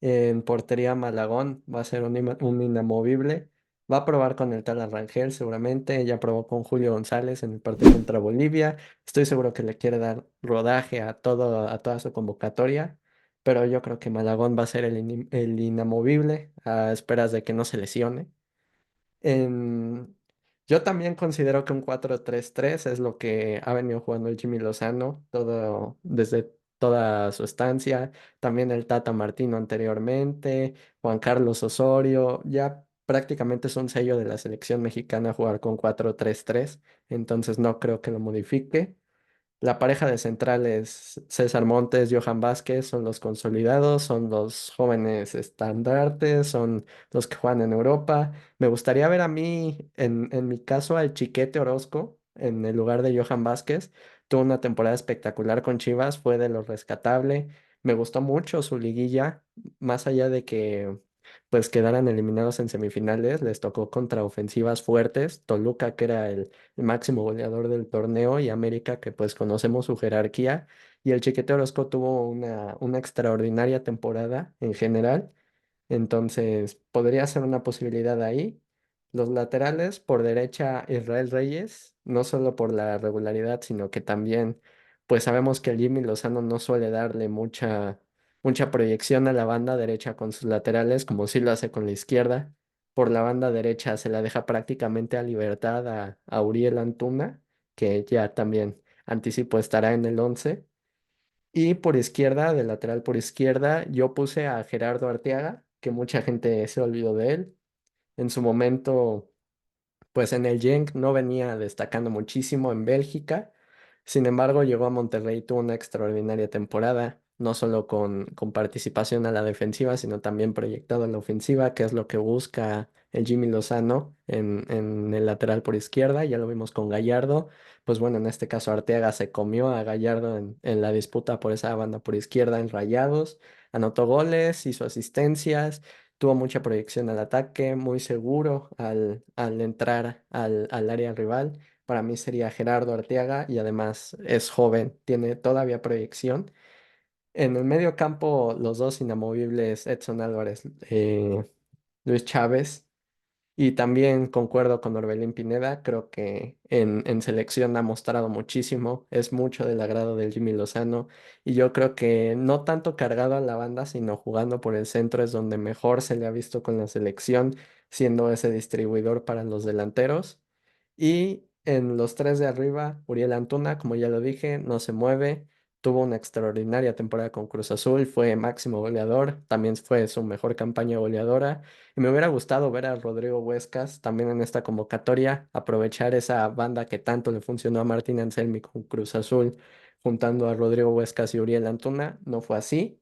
En portería Malagón va a ser un inamovible. Va a probar con el tal Rangel seguramente. Ya probó con Julio González en el partido contra Bolivia. Estoy seguro que le quiere dar rodaje a toda su convocatoria. Pero yo creo que Malagón va a ser el inamovible a esperas de que no se lesione. En- Yo también considero que un 4-3-3 es lo que ha venido jugando el Jimmy Lozano desde toda su estancia. También el Tata Martino anteriormente, Juan Carlos Osorio. Ya prácticamente es un sello de la selección mexicana jugar con 4-3-3. Entonces no creo que lo modifique. La pareja de centrales, César Montes, Johan Vázquez, son los consolidados, son los jóvenes estandartes, son los que juegan en Europa. Me gustaría ver a mí, en mi caso, al Chiquete Orozco en el lugar de Johan Vázquez. Tuvo una temporada espectacular con Chivas, fue de lo rescatable. Me gustó mucho su liguilla, más allá de que pues quedaran eliminados en semifinales, les tocó contra ofensivas fuertes, Toluca, que era el máximo goleador del torneo, y América, que pues conocemos su jerarquía, y el Chiquete Orozco tuvo una extraordinaria temporada en general, entonces podría ser una posibilidad ahí. Los laterales, por derecha, Israel Reyes, no solo por la regularidad, sino que también, pues sabemos que el Jimmy Lozano no suele darle mucha proyección a la banda derecha con sus laterales, como sí lo hace con la izquierda. Por la banda derecha se la deja prácticamente a libertad a Uriel Antuna, que ya también anticipo estará en el 11. Y por izquierda, de lateral por izquierda, yo puse a Gerardo Arteaga, que mucha gente se olvidó de él. En su momento pues en el Genk no venía destacando muchísimo en Bélgica. Sin embargo, llegó a Monterrey y tuvo una extraordinaria temporada, no solo con participación a la defensiva, sino también proyectado a la ofensiva, que es lo que busca el Jimmy Lozano en el lateral por izquierda. Ya lo vimos con Gallardo. Pues bueno, en este caso Arteaga se comió a Gallardo en la disputa por esa banda por izquierda en Rayados. Anotó goles, hizo asistencias. Tuvo mucha proyección al ataque, muy seguro al entrar al área rival. Para mí sería Gerardo Arteaga y además es joven, tiene todavía proyección. En el medio campo, los dos inamovibles, Edson Álvarez, Luis Chávez. Y también concuerdo con Orbelín Pineda, creo que en selección ha mostrado muchísimo, es mucho del agrado del Jimmy Lozano y yo creo que no tanto cargado a la banda, sino jugando por el centro es donde mejor se le ha visto con la selección, siendo ese distribuidor para los delanteros. Y en los tres de arriba, Uriel Antuna, como ya lo dije, no se mueve. Tuvo una extraordinaria temporada con Cruz Azul, fue máximo goleador, también fue su mejor campaña goleadora. Y me hubiera gustado ver a Rodrigo Huescas también en esta convocatoria, aprovechar esa banda que tanto le funcionó a Martín Anselmi con Cruz Azul, juntando a Rodrigo Huescas y Uriel Antuna. No fue así,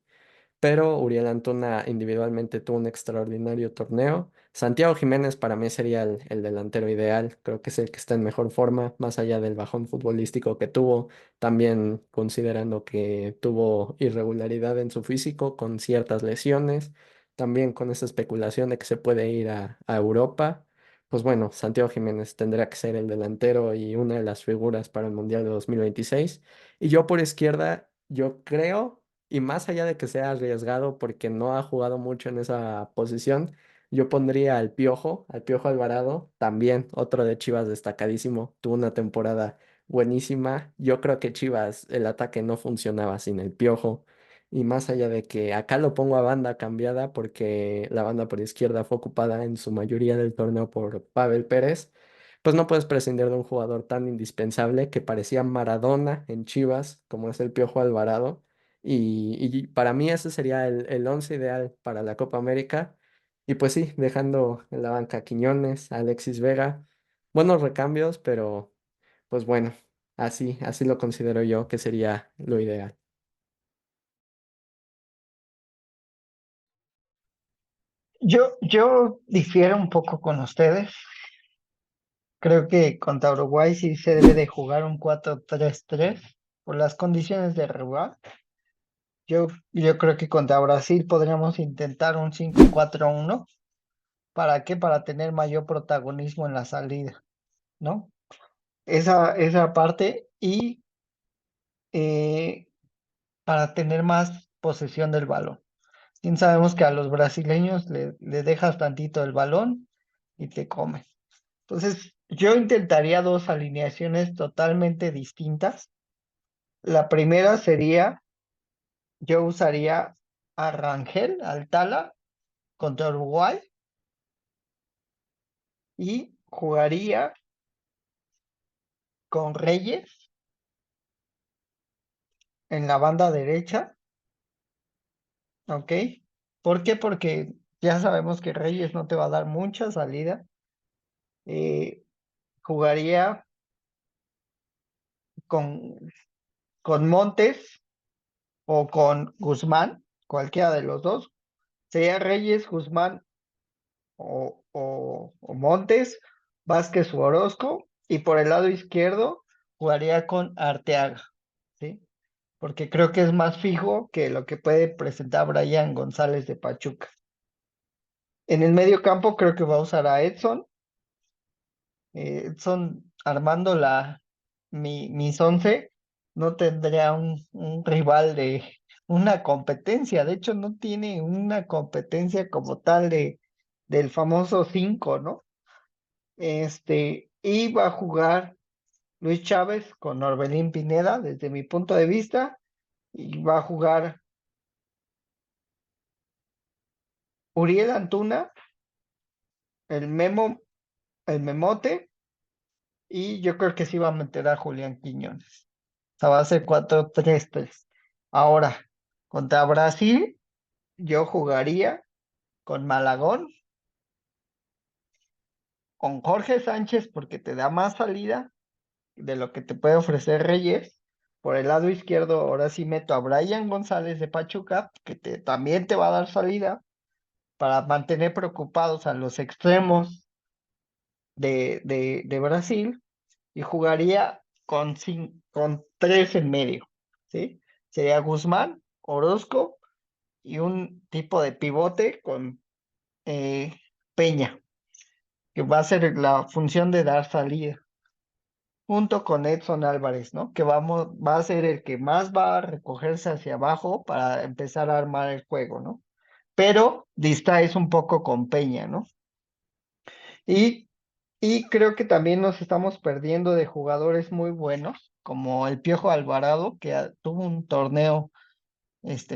pero Uriel Antuna individualmente tuvo un extraordinario torneo. Santiago Jiménez para mí sería el delantero ideal, creo que es el que está en mejor forma, más allá del bajón futbolístico que tuvo, también considerando que tuvo irregularidad en su físico con ciertas lesiones, también con esa especulación de que se puede ir a Europa. Pues bueno, Santiago Jiménez tendrá que ser el delantero y una de las figuras para el Mundial de 2026. Y yo por izquierda, yo creo, y más allá de que sea arriesgado porque no ha jugado mucho en esa posición, yo pondría al Piojo Alvarado, también otro de Chivas destacadísimo, tuvo una temporada buenísima. Yo creo que Chivas, el ataque no funcionaba sin el Piojo. Y más allá de que acá lo pongo a banda cambiada porque la banda por izquierda fue ocupada en su mayoría del torneo por Pavel Pérez, pues no puedes prescindir de un jugador tan indispensable que parecía Maradona en Chivas, como es el Piojo Alvarado. Y para mí ese sería el once ideal para la Copa América. Y pues sí, dejando en la banca a Quiñones, a Alexis Vega, buenos recambios, pero pues bueno, así lo considero yo que sería lo ideal. Yo difiero un poco con ustedes. Creo que contra Uruguay sí se debe de jugar un 4-3-3 por las condiciones de rival. Yo creo que contra Brasil podríamos intentar un 5-4-1. ¿Para qué? Para tener mayor protagonismo en la salida, ¿no? Esa parte y eh, para tener más posesión del balón. Bien sabemos que a los brasileños le dejas tantito el balón y te comen. Entonces, yo intentaría dos alineaciones totalmente distintas. La primera sería, yo usaría a Rangel, al Tala, contra Uruguay y jugaría con Reyes en la banda derecha, ¿ok? ¿Por qué? Porque ya sabemos que Reyes no te va a dar mucha salida. Eh, jugaría con, con Montes o con Guzmán, cualquiera de los dos. Sería Reyes, Guzmán o Montes, Vázquez o Orozco. Y por el lado izquierdo jugaría con Arteaga, ¿sí? Porque creo que es más fijo que lo que puede presentar Brian González de Pachuca. En el medio campo creo que va a usar a Edson. Edson armando mis 11, no tendría un rival de una competencia. De hecho, no tiene una competencia como tal del famoso 5, ¿no? Y va a jugar Luis Chávez con Orbelín Pineda, desde mi punto de vista, y va a jugar Uriel Antuna, el Memo, el Memote, y yo creo que sí va a meter a Julián Quiñones. O sea, va a ser 4-3-3. Ahora, contra Brasil, yo jugaría con Malagón, con Jorge Sánchez, porque te da más salida de lo que te puede ofrecer Reyes. Por el lado izquierdo, ahora sí meto a Brian González de Pachuca, que también te va a dar salida para mantener preocupados a los extremos de Brasil y jugaría con tres en medio, ¿sí? Sería Guzmán, Orozco y un tipo de pivote con eh, Peña, que va a ser la función de dar salida, junto con Edson Álvarez, ¿no? Que va a ser el que más va a recogerse hacia abajo para empezar a armar el juego, ¿no? Pero distraes un poco con Peña, ¿no? Y, y creo que también nos estamos perdiendo de jugadores muy buenos, como el Piojo Alvarado, que tuvo un torneo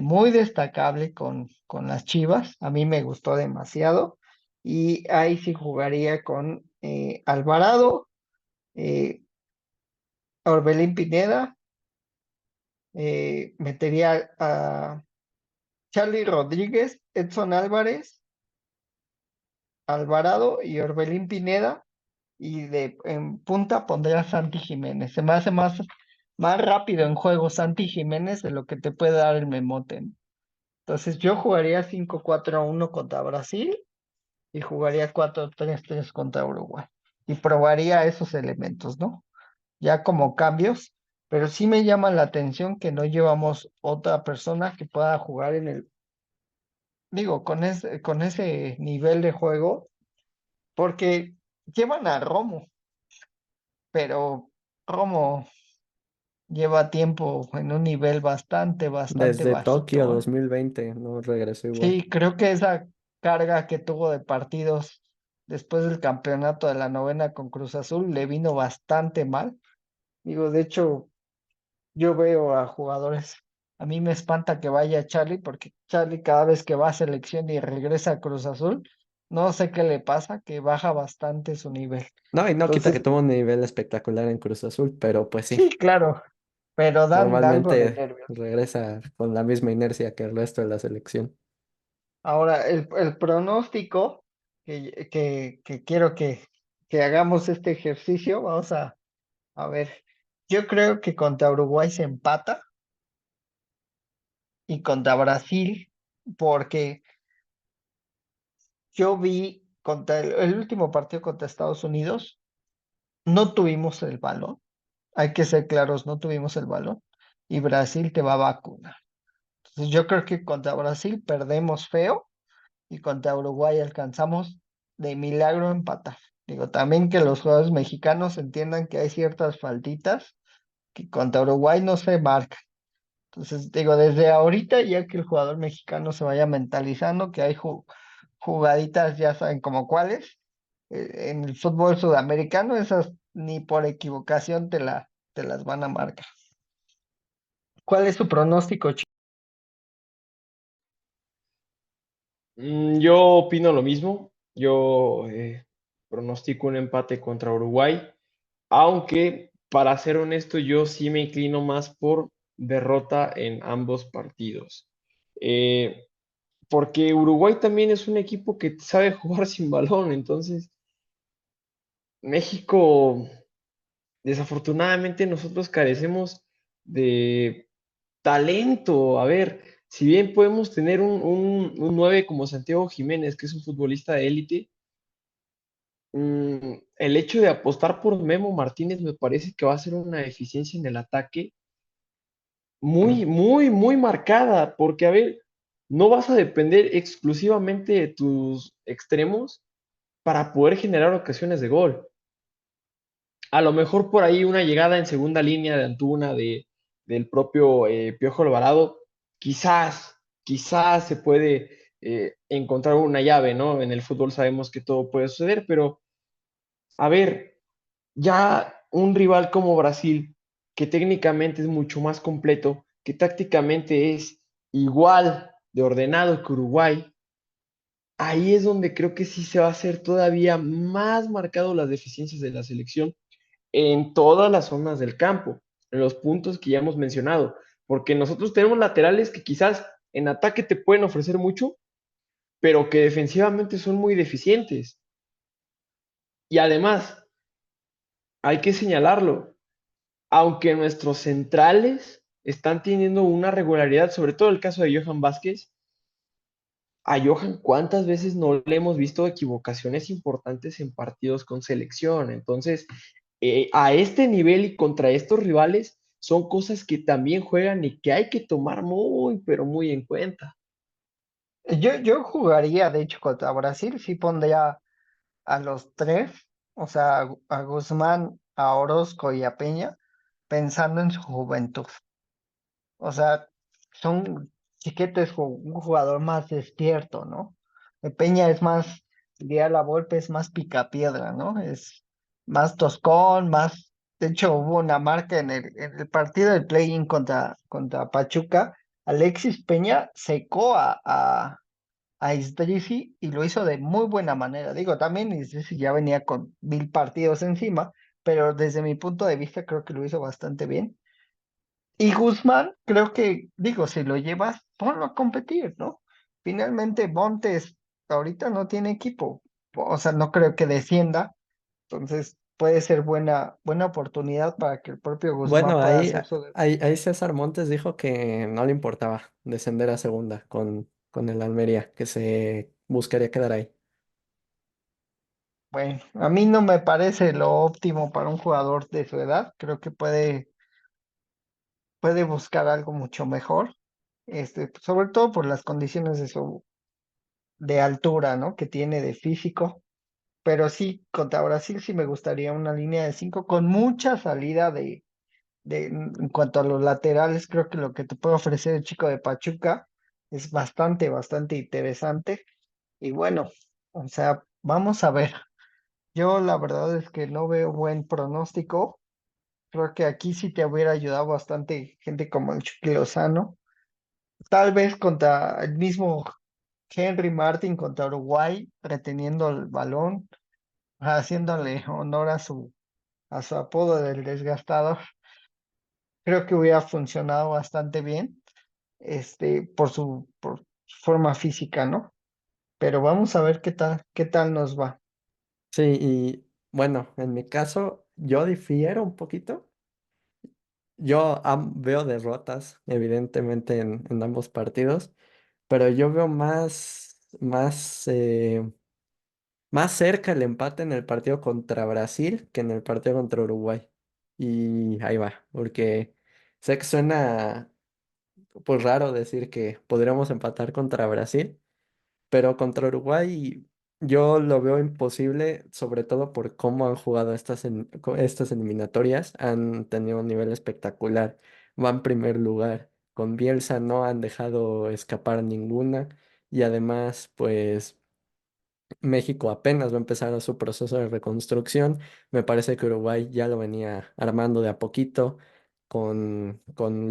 muy destacable con las Chivas. A mí me gustó demasiado. Y ahí sí jugaría con Alvarado, eh, Orbelín Pineda, metería a Charlie Rodríguez, Edson Álvarez, Alvarado y Orbelín Pineda. Y en punta pondría a Santi Jiménez. Se me hace más rápido en juego Santi Jiménez de lo que te puede dar el Memote, ¿no? Entonces yo jugaría 5-4-1 contra Brasil y jugaría 4-3-3 contra Uruguay. Y probaría esos elementos, ¿no? Ya como cambios, pero sí me llama la atención que no llevamos otra persona que pueda jugar digo, con ese nivel de juego, porque llevan a Romo, pero Romo lleva tiempo en un nivel bastante, bastante Desde Tokio bajito, ¿eh? 2020 no regresó igual. Sí, creo que esa carga que tuvo de partidos después del campeonato de la novena con Cruz Azul le vino bastante mal. Digo, de hecho, yo veo a jugadores, a mí me espanta que vaya Charlie, porque Charlie cada vez que va a selección y regresa a Cruz Azul, no sé qué le pasa, que baja bastante su nivel. No, y no quita que Entonces, tuvo un nivel espectacular en Cruz Azul, pero pues sí, sí, claro, pero dan algo de normalmente nervios. regresa con la misma inercia que el resto de la selección. Ahora, el pronóstico que quiero que hagamos este ejercicio, vamos a ver. Yo creo que contra Uruguay se empata y contra Brasil, porque yo vi contra el último partido contra Estados Unidos, no tuvimos el balón. Hay que ser claros, no tuvimos el balón y Brasil te va a vacunar. Pues yo creo que contra Brasil perdemos feo y contra Uruguay alcanzamos de milagro empatar. Digo, también que los jugadores mexicanos entiendan que hay ciertas faltitas que contra Uruguay no se marcan. Entonces, digo, desde ahorita ya que el jugador mexicano se vaya mentalizando que hay jugaditas, ya saben como cuáles, en el fútbol sudamericano, esas ni por equivocación te las van a marcar. ¿Cuál es su pronóstico, Yo opino lo mismo. Yo pronostico un empate contra Uruguay, aunque para ser honesto, yo sí me inclino más por derrota en ambos partidos. Eh, Porque Uruguay también es un equipo que sabe jugar sin balón, entonces México, desafortunadamente nosotros carecemos de talento. A ver, si bien podemos tener un 9 como Santiago Jiménez, que es un futbolista de élite, el hecho de apostar por Memo Martínez me parece que va a ser una deficiencia en el ataque muy, Chico? muy, muy marcada, porque a ver, no vas a depender exclusivamente de tus extremos para poder generar ocasiones de gol. A lo mejor por ahí una llegada en segunda línea de Antuna, del propio Piojo Alvarado, quizás, quizás se puede encontrar una llave, ¿no? En el fútbol sabemos que todo puede suceder, pero a ver, ya un rival como Brasil, que técnicamente es mucho más completo, que tácticamente es igual de ordenado que Uruguay, ahí es donde creo que sí se va a hacer todavía más marcado las deficiencias de la selección en todas las zonas del campo, en los puntos que ya hemos mencionado, porque nosotros tenemos laterales que quizás en ataque te pueden ofrecer mucho, pero que defensivamente son muy deficientes. Y además, hay que señalarlo, aunque nuestros centrales están teniendo una regularidad, sobre todo el caso de Johan Vázquez, a Johan, ¿cuántas veces no le hemos visto equivocaciones importantes en partidos con selección? Entonces, a este nivel y contra estos rivales, son cosas que también juegan y que hay que tomar muy, pero muy en cuenta. Yo jugaría, de hecho, contra Brasil, sí pondría a los tres, o sea, a Guzmán, a Orozco y a Peña, pensando en su juventud. O sea, son Chiquete un jugador más despierto, ¿no? Peña es más, diría la Volpe es más picapiedra, ¿no? Es más toscón, más. De hecho, hubo una marca en el partido del play-in contra Pachuca. Alexis Peña secó a Isdrisi y lo hizo de muy buena manera. Digo, también Isdrisi ya venía con 1000 partidos encima, pero desde mi punto de vista creo que lo hizo bastante bien. Y Guzmán, creo que, digo, si lo llevas, ponlo a competir, ¿no? Finalmente, Montes ahorita no tiene equipo, o sea, no creo que descienda, entonces puede ser buena oportunidad para que el propio Guzmán Bueno, pueda hacer su. ahí César Montes dijo que no le importaba descender a segunda con el Almería, que se buscaría quedar ahí. Bueno, a mí no me parece lo óptimo para un jugador de su edad, creo que puede buscar algo mucho mejor, sobre todo por las condiciones de altura, ¿no? Que tiene de físico. Pero sí, contra Brasil sí me gustaría una línea de cinco con mucha salida en cuanto a los laterales, creo que lo que te puede ofrecer el chico de Pachuca es bastante interesante. Y bueno, o sea, vamos a ver. Yo la verdad es que no veo buen pronóstico. Creo que aquí sí te hubiera ayudado bastante gente como el Chucky Lozano. Tal vez contra el mismo Henry Martin contra Uruguay, reteniendo el balón, haciéndole honor a su apodo del desgastador. Creo que hubiera funcionado bastante bien, por su forma física, ¿no? Pero vamos a ver qué tal nos va. Sí, y bueno, en mi caso, yo difiero un poquito. Yo veo derrotas, evidentemente, en ambos partidos, pero yo veo más cerca el empate en el partido contra Brasil que en el partido contra Uruguay. Y ahí va, porque sé que suena pues raro decir que podríamos empatar contra Brasil, pero contra Uruguay yo lo veo imposible, sobre todo por cómo han jugado estas eliminatorias. Han tenido un nivel espectacular. Van primer lugar. Con Bielsa no han dejado escapar ninguna. Y además, pues México apenas va a empezar su proceso de reconstrucción. Me parece que Uruguay ya lo venía armando de a poquito, con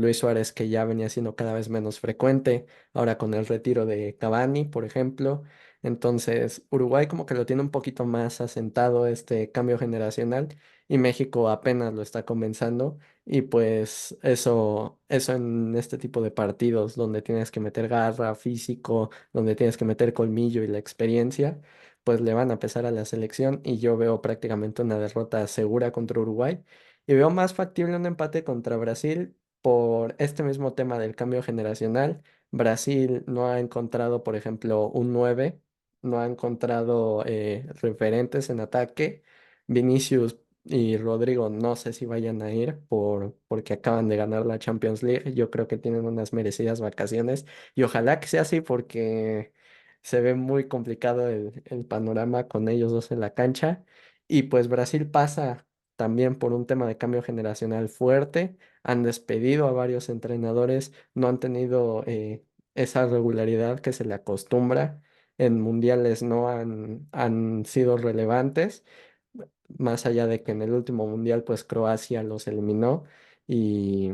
Luis Suárez que ya venía siendo cada vez menos frecuente, ahora con el retiro de Cavani, por ejemplo. Entonces, Uruguay como que lo tiene un poquito más asentado este cambio generacional y México apenas lo está comenzando. Y pues eso en este tipo de partidos donde tienes que meter garra, físico, donde tienes que meter colmillo y la experiencia pues le van a pesar a la selección y yo veo prácticamente una derrota segura contra Uruguay y veo más factible un empate contra Brasil por este mismo tema del cambio generacional. Brasil no ha encontrado, por ejemplo, un 9, no ha encontrado referentes en ataque. Vinicius y Rodrigo no sé si vayan a ir porque acaban de ganar la Champions League. Yo creo que tienen unas merecidas vacaciones y ojalá que sea así porque se ve muy complicado el panorama con ellos dos en la cancha. Y pues Brasil pasa también por un tema de cambio generacional fuerte. Han despedido a varios entrenadores, no han tenido esa regularidad que se le acostumbra. En mundiales no han sido relevantes, más allá de que en el último mundial pues Croacia los eliminó y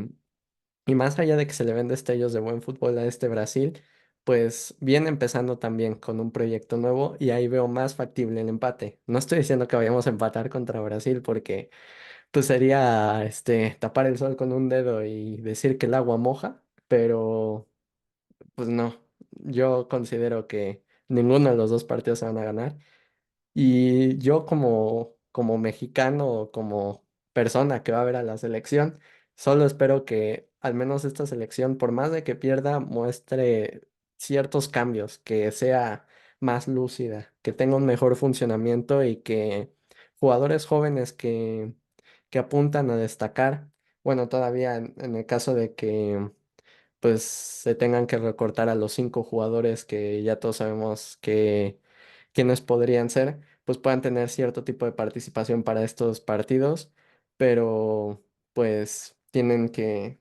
y más allá de que se le ven destellos de buen fútbol a este Brasil, pues viene empezando también con un proyecto nuevo y ahí veo más factible el empate. No estoy diciendo que vayamos a empatar contra Brasil porque pues sería tapar el sol con un dedo y decir que el agua moja, pero pues no. Yo considero que ninguno de los dos partidos se van a ganar. Y yo como mexicano, como persona que va a ver a la selección, solo espero que al menos esta selección, por más de que pierda, muestre ciertos cambios, que sea más lúcida, que tenga un mejor funcionamiento y que jugadores jóvenes que apuntan a destacar, bueno, todavía en el caso de que pues se tengan que recortar a los 5 jugadores que ya todos sabemos que quienes podrían ser, pues puedan tener cierto tipo de participación para estos partidos, pero pues tienen que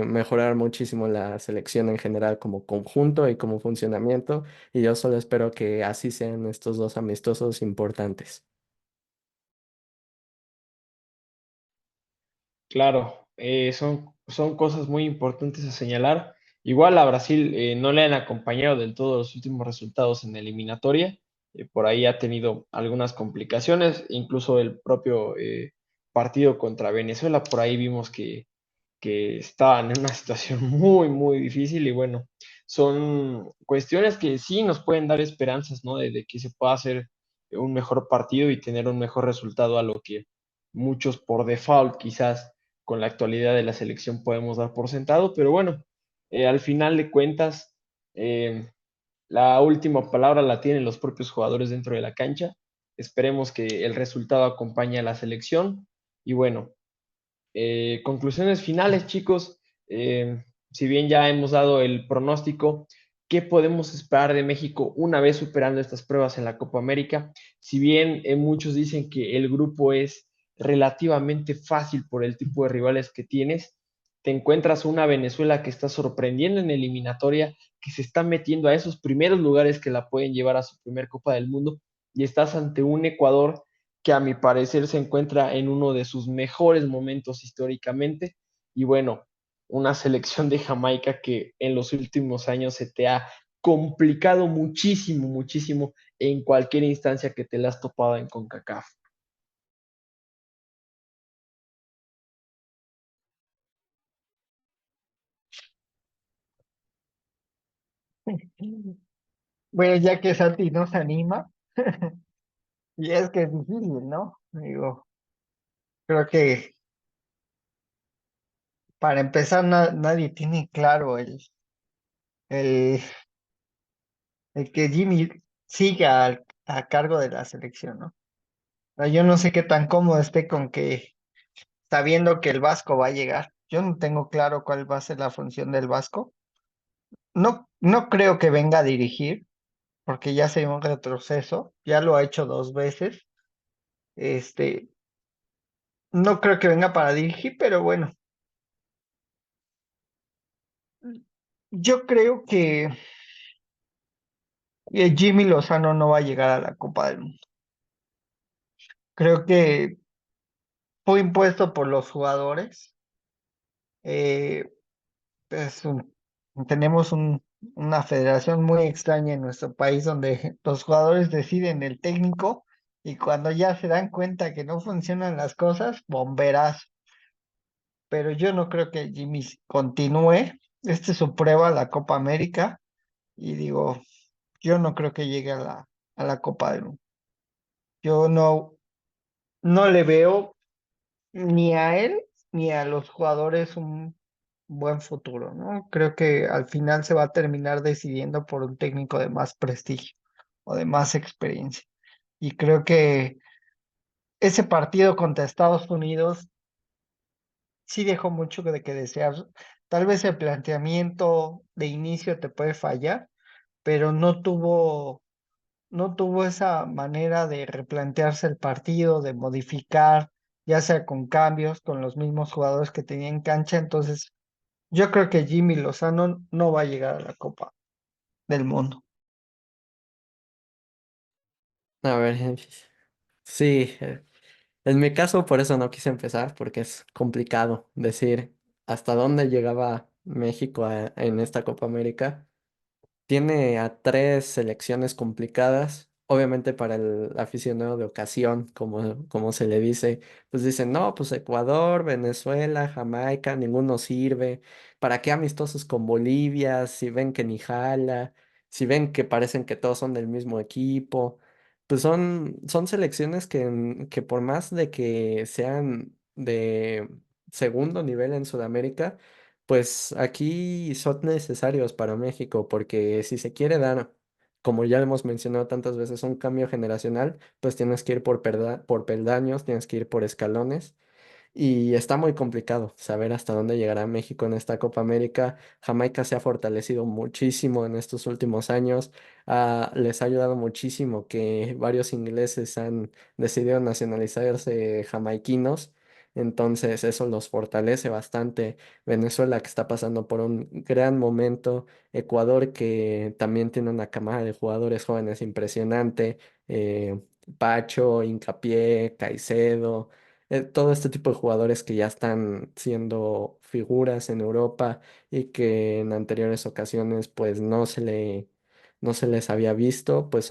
mejorar muchísimo la selección en general como conjunto y como funcionamiento, y yo solo espero que así sean estos dos amistosos importantes. Claro, son cosas muy importantes a señalar. Igual a Brasil no le han acompañado del todo los últimos resultados en la eliminatoria. Por ahí ha tenido algunas complicaciones, incluso el propio partido contra Venezuela. Por ahí vimos que estaban en una situación muy, muy difícil y bueno, son cuestiones que sí nos pueden dar esperanzas, ¿no? De que se pueda hacer un mejor partido y tener un mejor resultado a lo que muchos por default quizás con la actualidad de la selección podemos dar por sentado, pero bueno, al final de cuentas, eh, la última palabra la tienen los propios jugadores dentro de la cancha. Esperemos que el resultado acompañe a la selección y bueno, conclusiones finales, chicos. Si bien ya hemos dado el pronóstico, ¿qué podemos esperar de México una vez superando estas pruebas en la Copa América? Si bien muchos dicen que el grupo es relativamente fácil por el tipo de rivales que tienes, te encuentras una Venezuela que está sorprendiendo en eliminatoria, que se está metiendo a esos primeros lugares que la pueden llevar a su primer Copa del Mundo, y estás ante un Ecuador que a mi parecer se encuentra en uno de sus mejores momentos históricamente. Y bueno, una selección de Jamaica que en los últimos años se te ha complicado muchísimo, muchísimo en cualquier instancia que te la has topado en CONCACAF. Bueno, ya que Santi no se anima, y es que es difícil, ¿no? Digo, creo que para empezar nadie tiene claro el, el que Jimmy siga a cargo de la selección, ¿no? O sea, yo no sé qué tan cómodo esté con que sabiendo que el Vasco va a llegar. yo no tengo claro cuál va a ser la función del Vasco. No, no creo que venga a dirigir, porque ya sería un retroceso, ya lo ha hecho 2 veces. Este, no creo que venga para dirigir, pero bueno, yo creo que Jimmy Lozano no va a llegar a la Copa del Mundo. Creo que fue impuesto por los jugadores. Eh, es un- tenemos una federación muy extraña en nuestro país donde los jugadores deciden el técnico y cuando ya se dan cuenta que no funcionan las cosas, bomberas. Pero yo no creo que Jimmy continúe. Esta es su prueba, la Copa América, y digo, yo no creo que llegue a la Copa del Mundo. Yo no, no le veo ni a él ni a los jugadores un buen futuro, ¿no? Creo que al final se va a terminar decidiendo por un técnico de más prestigio o de más experiencia. Y creo que ese partido contra Estados Unidos sí dejó mucho de que desear. Tal vez el planteamiento de inicio te puede fallar, pero no tuvo esa manera de replantearse el partido, de modificar, ya sea con cambios, con los mismos jugadores que tenía en cancha. Entonces, yo creo que Jimmy Lozano no va a llegar a la Copa del Mundo. A ver, sí, en mi caso por eso no quise empezar, porque es complicado decir hasta dónde llegaba México en esta Copa América. Tiene a tres selecciones complicadas. Obviamente para el aficionado de ocasión, como se le dice, pues dicen, no, pues Ecuador, Venezuela, Jamaica, ninguno sirve. ¿Para qué amistosos con Bolivia? Si ven que ni jala, si ven que parecen que todos son del mismo equipo. Pues son selecciones que por más de que sean de segundo nivel en Sudamérica, pues aquí son necesarios para México, porque si se quiere dar, como ya hemos mencionado tantas veces, un cambio generacional, pues tienes que ir por peldaños, tienes que ir por escalones. Y está muy complicado saber hasta dónde llegará México en esta Copa América. Jamaica se ha fortalecido muchísimo en estos últimos años. Les ha ayudado muchísimo que varios ingleses han decidido nacionalizarse jamaiquinos. Entonces eso los fortalece bastante. Venezuela que está pasando por un gran momento. Ecuador que también tiene una camada de jugadores jóvenes impresionante. Pacho, Hincapié, Caicedo, todo este tipo de jugadores que ya están siendo figuras en Europa y que en anteriores ocasiones pues no se les había visto, pues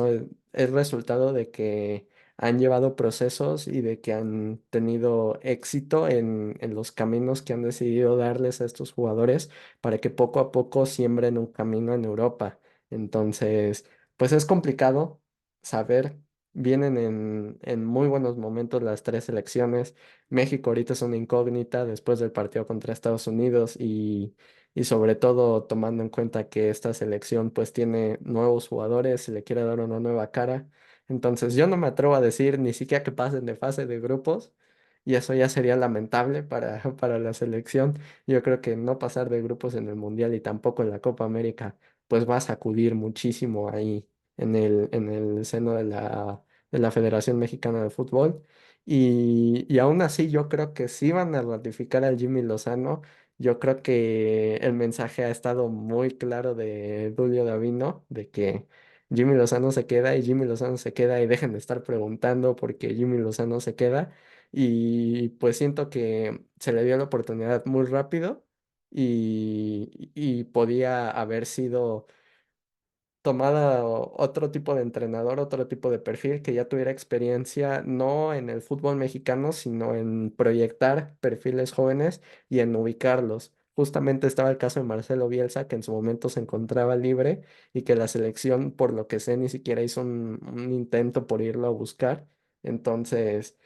es resultado de que han llevado procesos y de que han tenido éxito en los caminos que han decidido darles a estos jugadores para que poco a poco siembren un camino en Europa. Entonces, pues es complicado saber. Vienen en muy buenos momentos las tres selecciones. México ahorita es una incógnita después del partido contra Estados Unidos y sobre todo tomando en cuenta que esta selección pues tiene nuevos jugadores, se le quiere dar una nueva cara. Entonces yo no me atrevo a decir ni siquiera que pasen de fase de grupos y eso ya sería lamentable para la selección. Yo creo que no pasar de grupos en el Mundial y tampoco en la Copa América pues va a sacudir muchísimo ahí en el seno de la Federación Mexicana de Fútbol. Y aún así yo creo que sí van a ratificar al Jimmy Lozano. Yo creo que el mensaje ha estado muy claro de Julio Davino, de que Jimmy Lozano se queda y Jimmy Lozano se queda y dejen de estar preguntando porque Jimmy Lozano se queda. Y pues siento que se le dio la oportunidad muy rápido y podía haber sido tomada otro tipo de entrenador, otro tipo de perfil que ya tuviera experiencia no en el fútbol mexicano, sino en proyectar perfiles jóvenes y en ubicarlos. Justamente estaba el caso de Marcelo Bielsa, que en su momento se encontraba libre y que la selección, por lo que sé, ni siquiera hizo un intento por irlo a buscar. Entonces,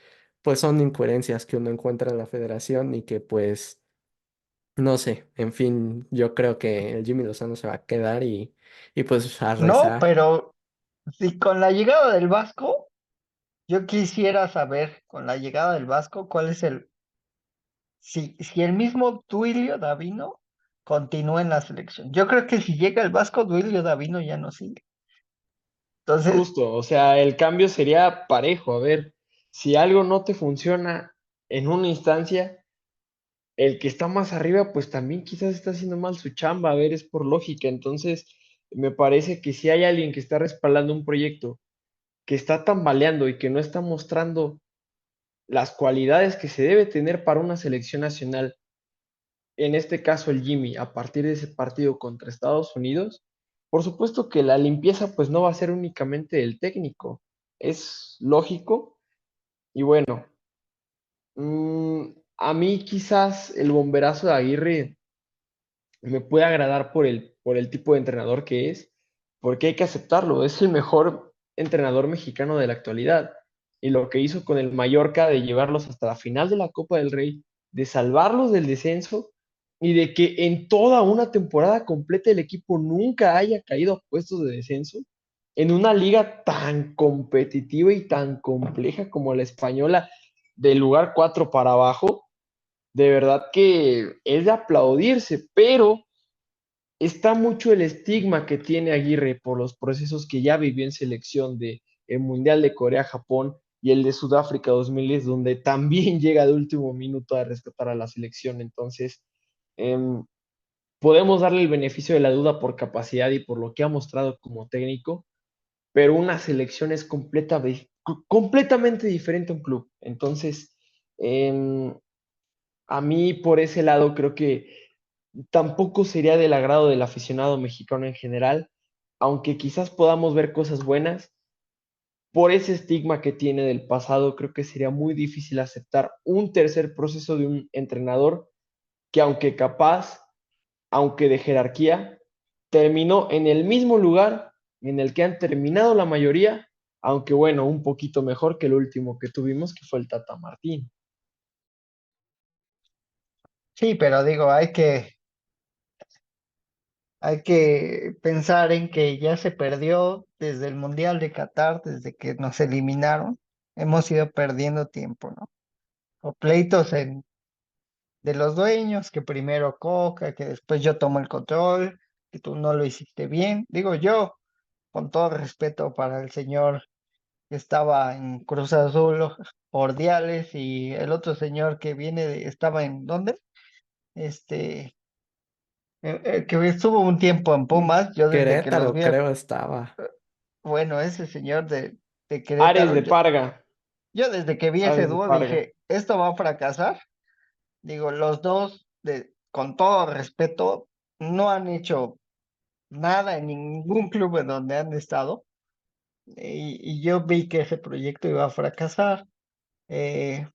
pues son incoherencias que uno encuentra en la federación y que pues no sé, en fin, yo creo que el Jimmy Lozano se va a quedar y pues a No, rezar. pero si con la llegada del Vasco, yo quisiera saber, con la llegada del Vasco, cuál es el si el mismo Duilio Davino continúa en la selección. Yo creo que si llega el Vasco, Duilio Davino ya no sigue. Entonces, Justo, o sea, el cambio sería parejo. A ver, si algo no te funciona en una instancia, el que está más arriba, pues también quizás está haciendo mal su chamba. A ver, es por lógica. Entonces, me parece que si hay alguien que está respaldando un proyecto que está tambaleando y que no está mostrando las cualidades que se debe tener para una selección nacional, en este caso el Jimmy, a partir de ese partido contra Estados Unidos, por supuesto que la limpieza pues no va a ser únicamente el técnico, es lógico y bueno, a mí quizás el bomberazo de Aguirre me puede agradar por el tipo de entrenador que es, porque hay que aceptarlo, es el mejor entrenador mexicano de la actualidad. Y lo que hizo con el Mallorca de llevarlos hasta la final de la Copa del Rey, de salvarlos del descenso y de que en toda una temporada completa el equipo nunca haya caído a puestos de descenso, en una liga tan competitiva y tan compleja como la española, del lugar 4 para abajo, de verdad que es de aplaudirse, pero está mucho el estigma que tiene Aguirre por los procesos que ya vivió en selección de el Mundial de Corea-Japón y el de Sudáfrica 2010, donde también llega de último minuto a rescatar a la selección. Entonces, eh, podemos darle el beneficio de la duda por capacidad y por lo que ha mostrado como técnico, pero una selección es completamente diferente a un club. Entonces, a mí por ese lado creo que tampoco sería del agrado del aficionado mexicano en general, aunque quizás podamos ver cosas buenas. Por ese estigma que tiene del pasado, creo que sería muy difícil aceptar un tercer proceso de un entrenador que aunque capaz, aunque de jerarquía, terminó en el mismo lugar en el que han terminado la mayoría, aunque bueno, un poquito mejor que el último que tuvimos, que fue el Tata Martín. sí, pero digo, hay que pensar en que ya se perdió desde el Mundial de Qatar, desde que nos eliminaron. Hemos ido perdiendo tiempo, ¿no? O pleitos de los dueños, que primero Coca, que después yo tomo el control, que tú no lo hiciste bien. Digo yo, con todo respeto para el señor que estaba en Cruz Azul, Ordiales, y el otro señor que estaba en, ¿dónde? Este, que estuvo un tiempo en Pumas, yo desde que los Querétaro, vi, creo estaba. bueno, ese señor de Ares Querétaro, de Parga, yo desde que vi ese Ares de dúo Parga. dije, esto va a fracasar. Digo, los dos, con todo respeto, no han hecho nada en ningún club en donde han estado. Y yo vi que ese proyecto iba a fracasar. Eh,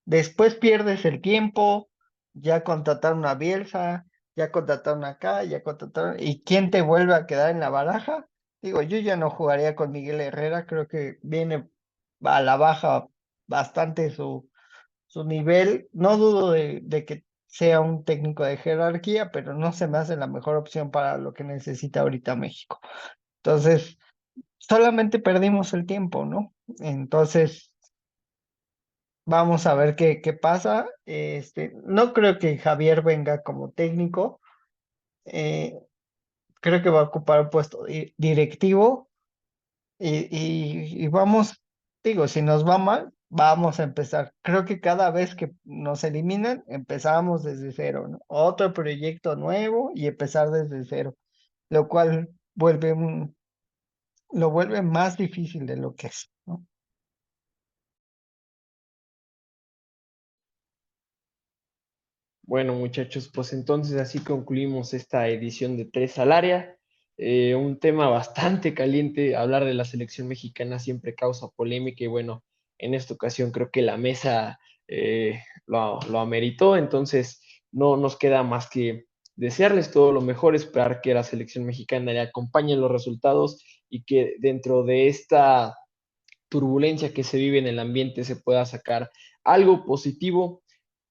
Después pierdes el tiempo, ya contrataron a Bielsa, ya contrataron acá, ya contrataron. ¿Y quién te vuelve a quedar en la baraja? Digo, yo ya no jugaría con Miguel Herrera, creo que viene a la baja bastante su nivel. No dudo de que sea un técnico de jerarquía, pero no se me hace la mejor opción para lo que necesita ahorita México. Entonces, solamente perdimos el tiempo, ¿no? Entonces, vamos a ver qué pasa. No creo que Javier venga como técnico. eh, Creo que va a ocupar un puesto directivo y vamos, digo, si nos va mal, vamos a empezar. Creo que cada vez que nos eliminan, empezamos desde cero, ¿no? Otro proyecto nuevo y empezar desde cero, lo cual lo vuelve más difícil de lo que es, ¿no? Bueno, muchachos, pues entonces así concluimos esta edición de Tres al Área. Un tema bastante caliente. Hablar de la selección mexicana siempre causa polémica y bueno, en esta ocasión creo que la mesa lo ameritó. Entonces, no nos queda más que desearles todo lo mejor, esperar que la selección mexicana le acompañe los resultados y que dentro de esta turbulencia que se vive en el ambiente se pueda sacar algo positivo,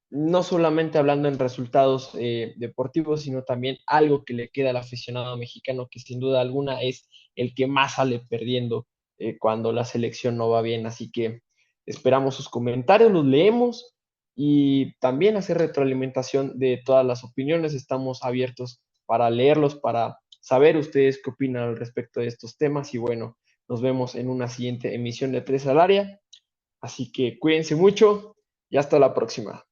no solamente hablando en resultados deportivos, sino también algo que le queda al aficionado mexicano, que sin duda alguna es el que más sale perdiendo cuando la selección no va bien. Así que esperamos sus comentarios, los leemos y también hacer retroalimentación de todas las opiniones. Estamos abiertos para leerlos, para saber ustedes qué opinan al respecto de estos temas y bueno, nos vemos en una siguiente emisión de Tres al Área. Así que cuídense mucho y hasta la próxima.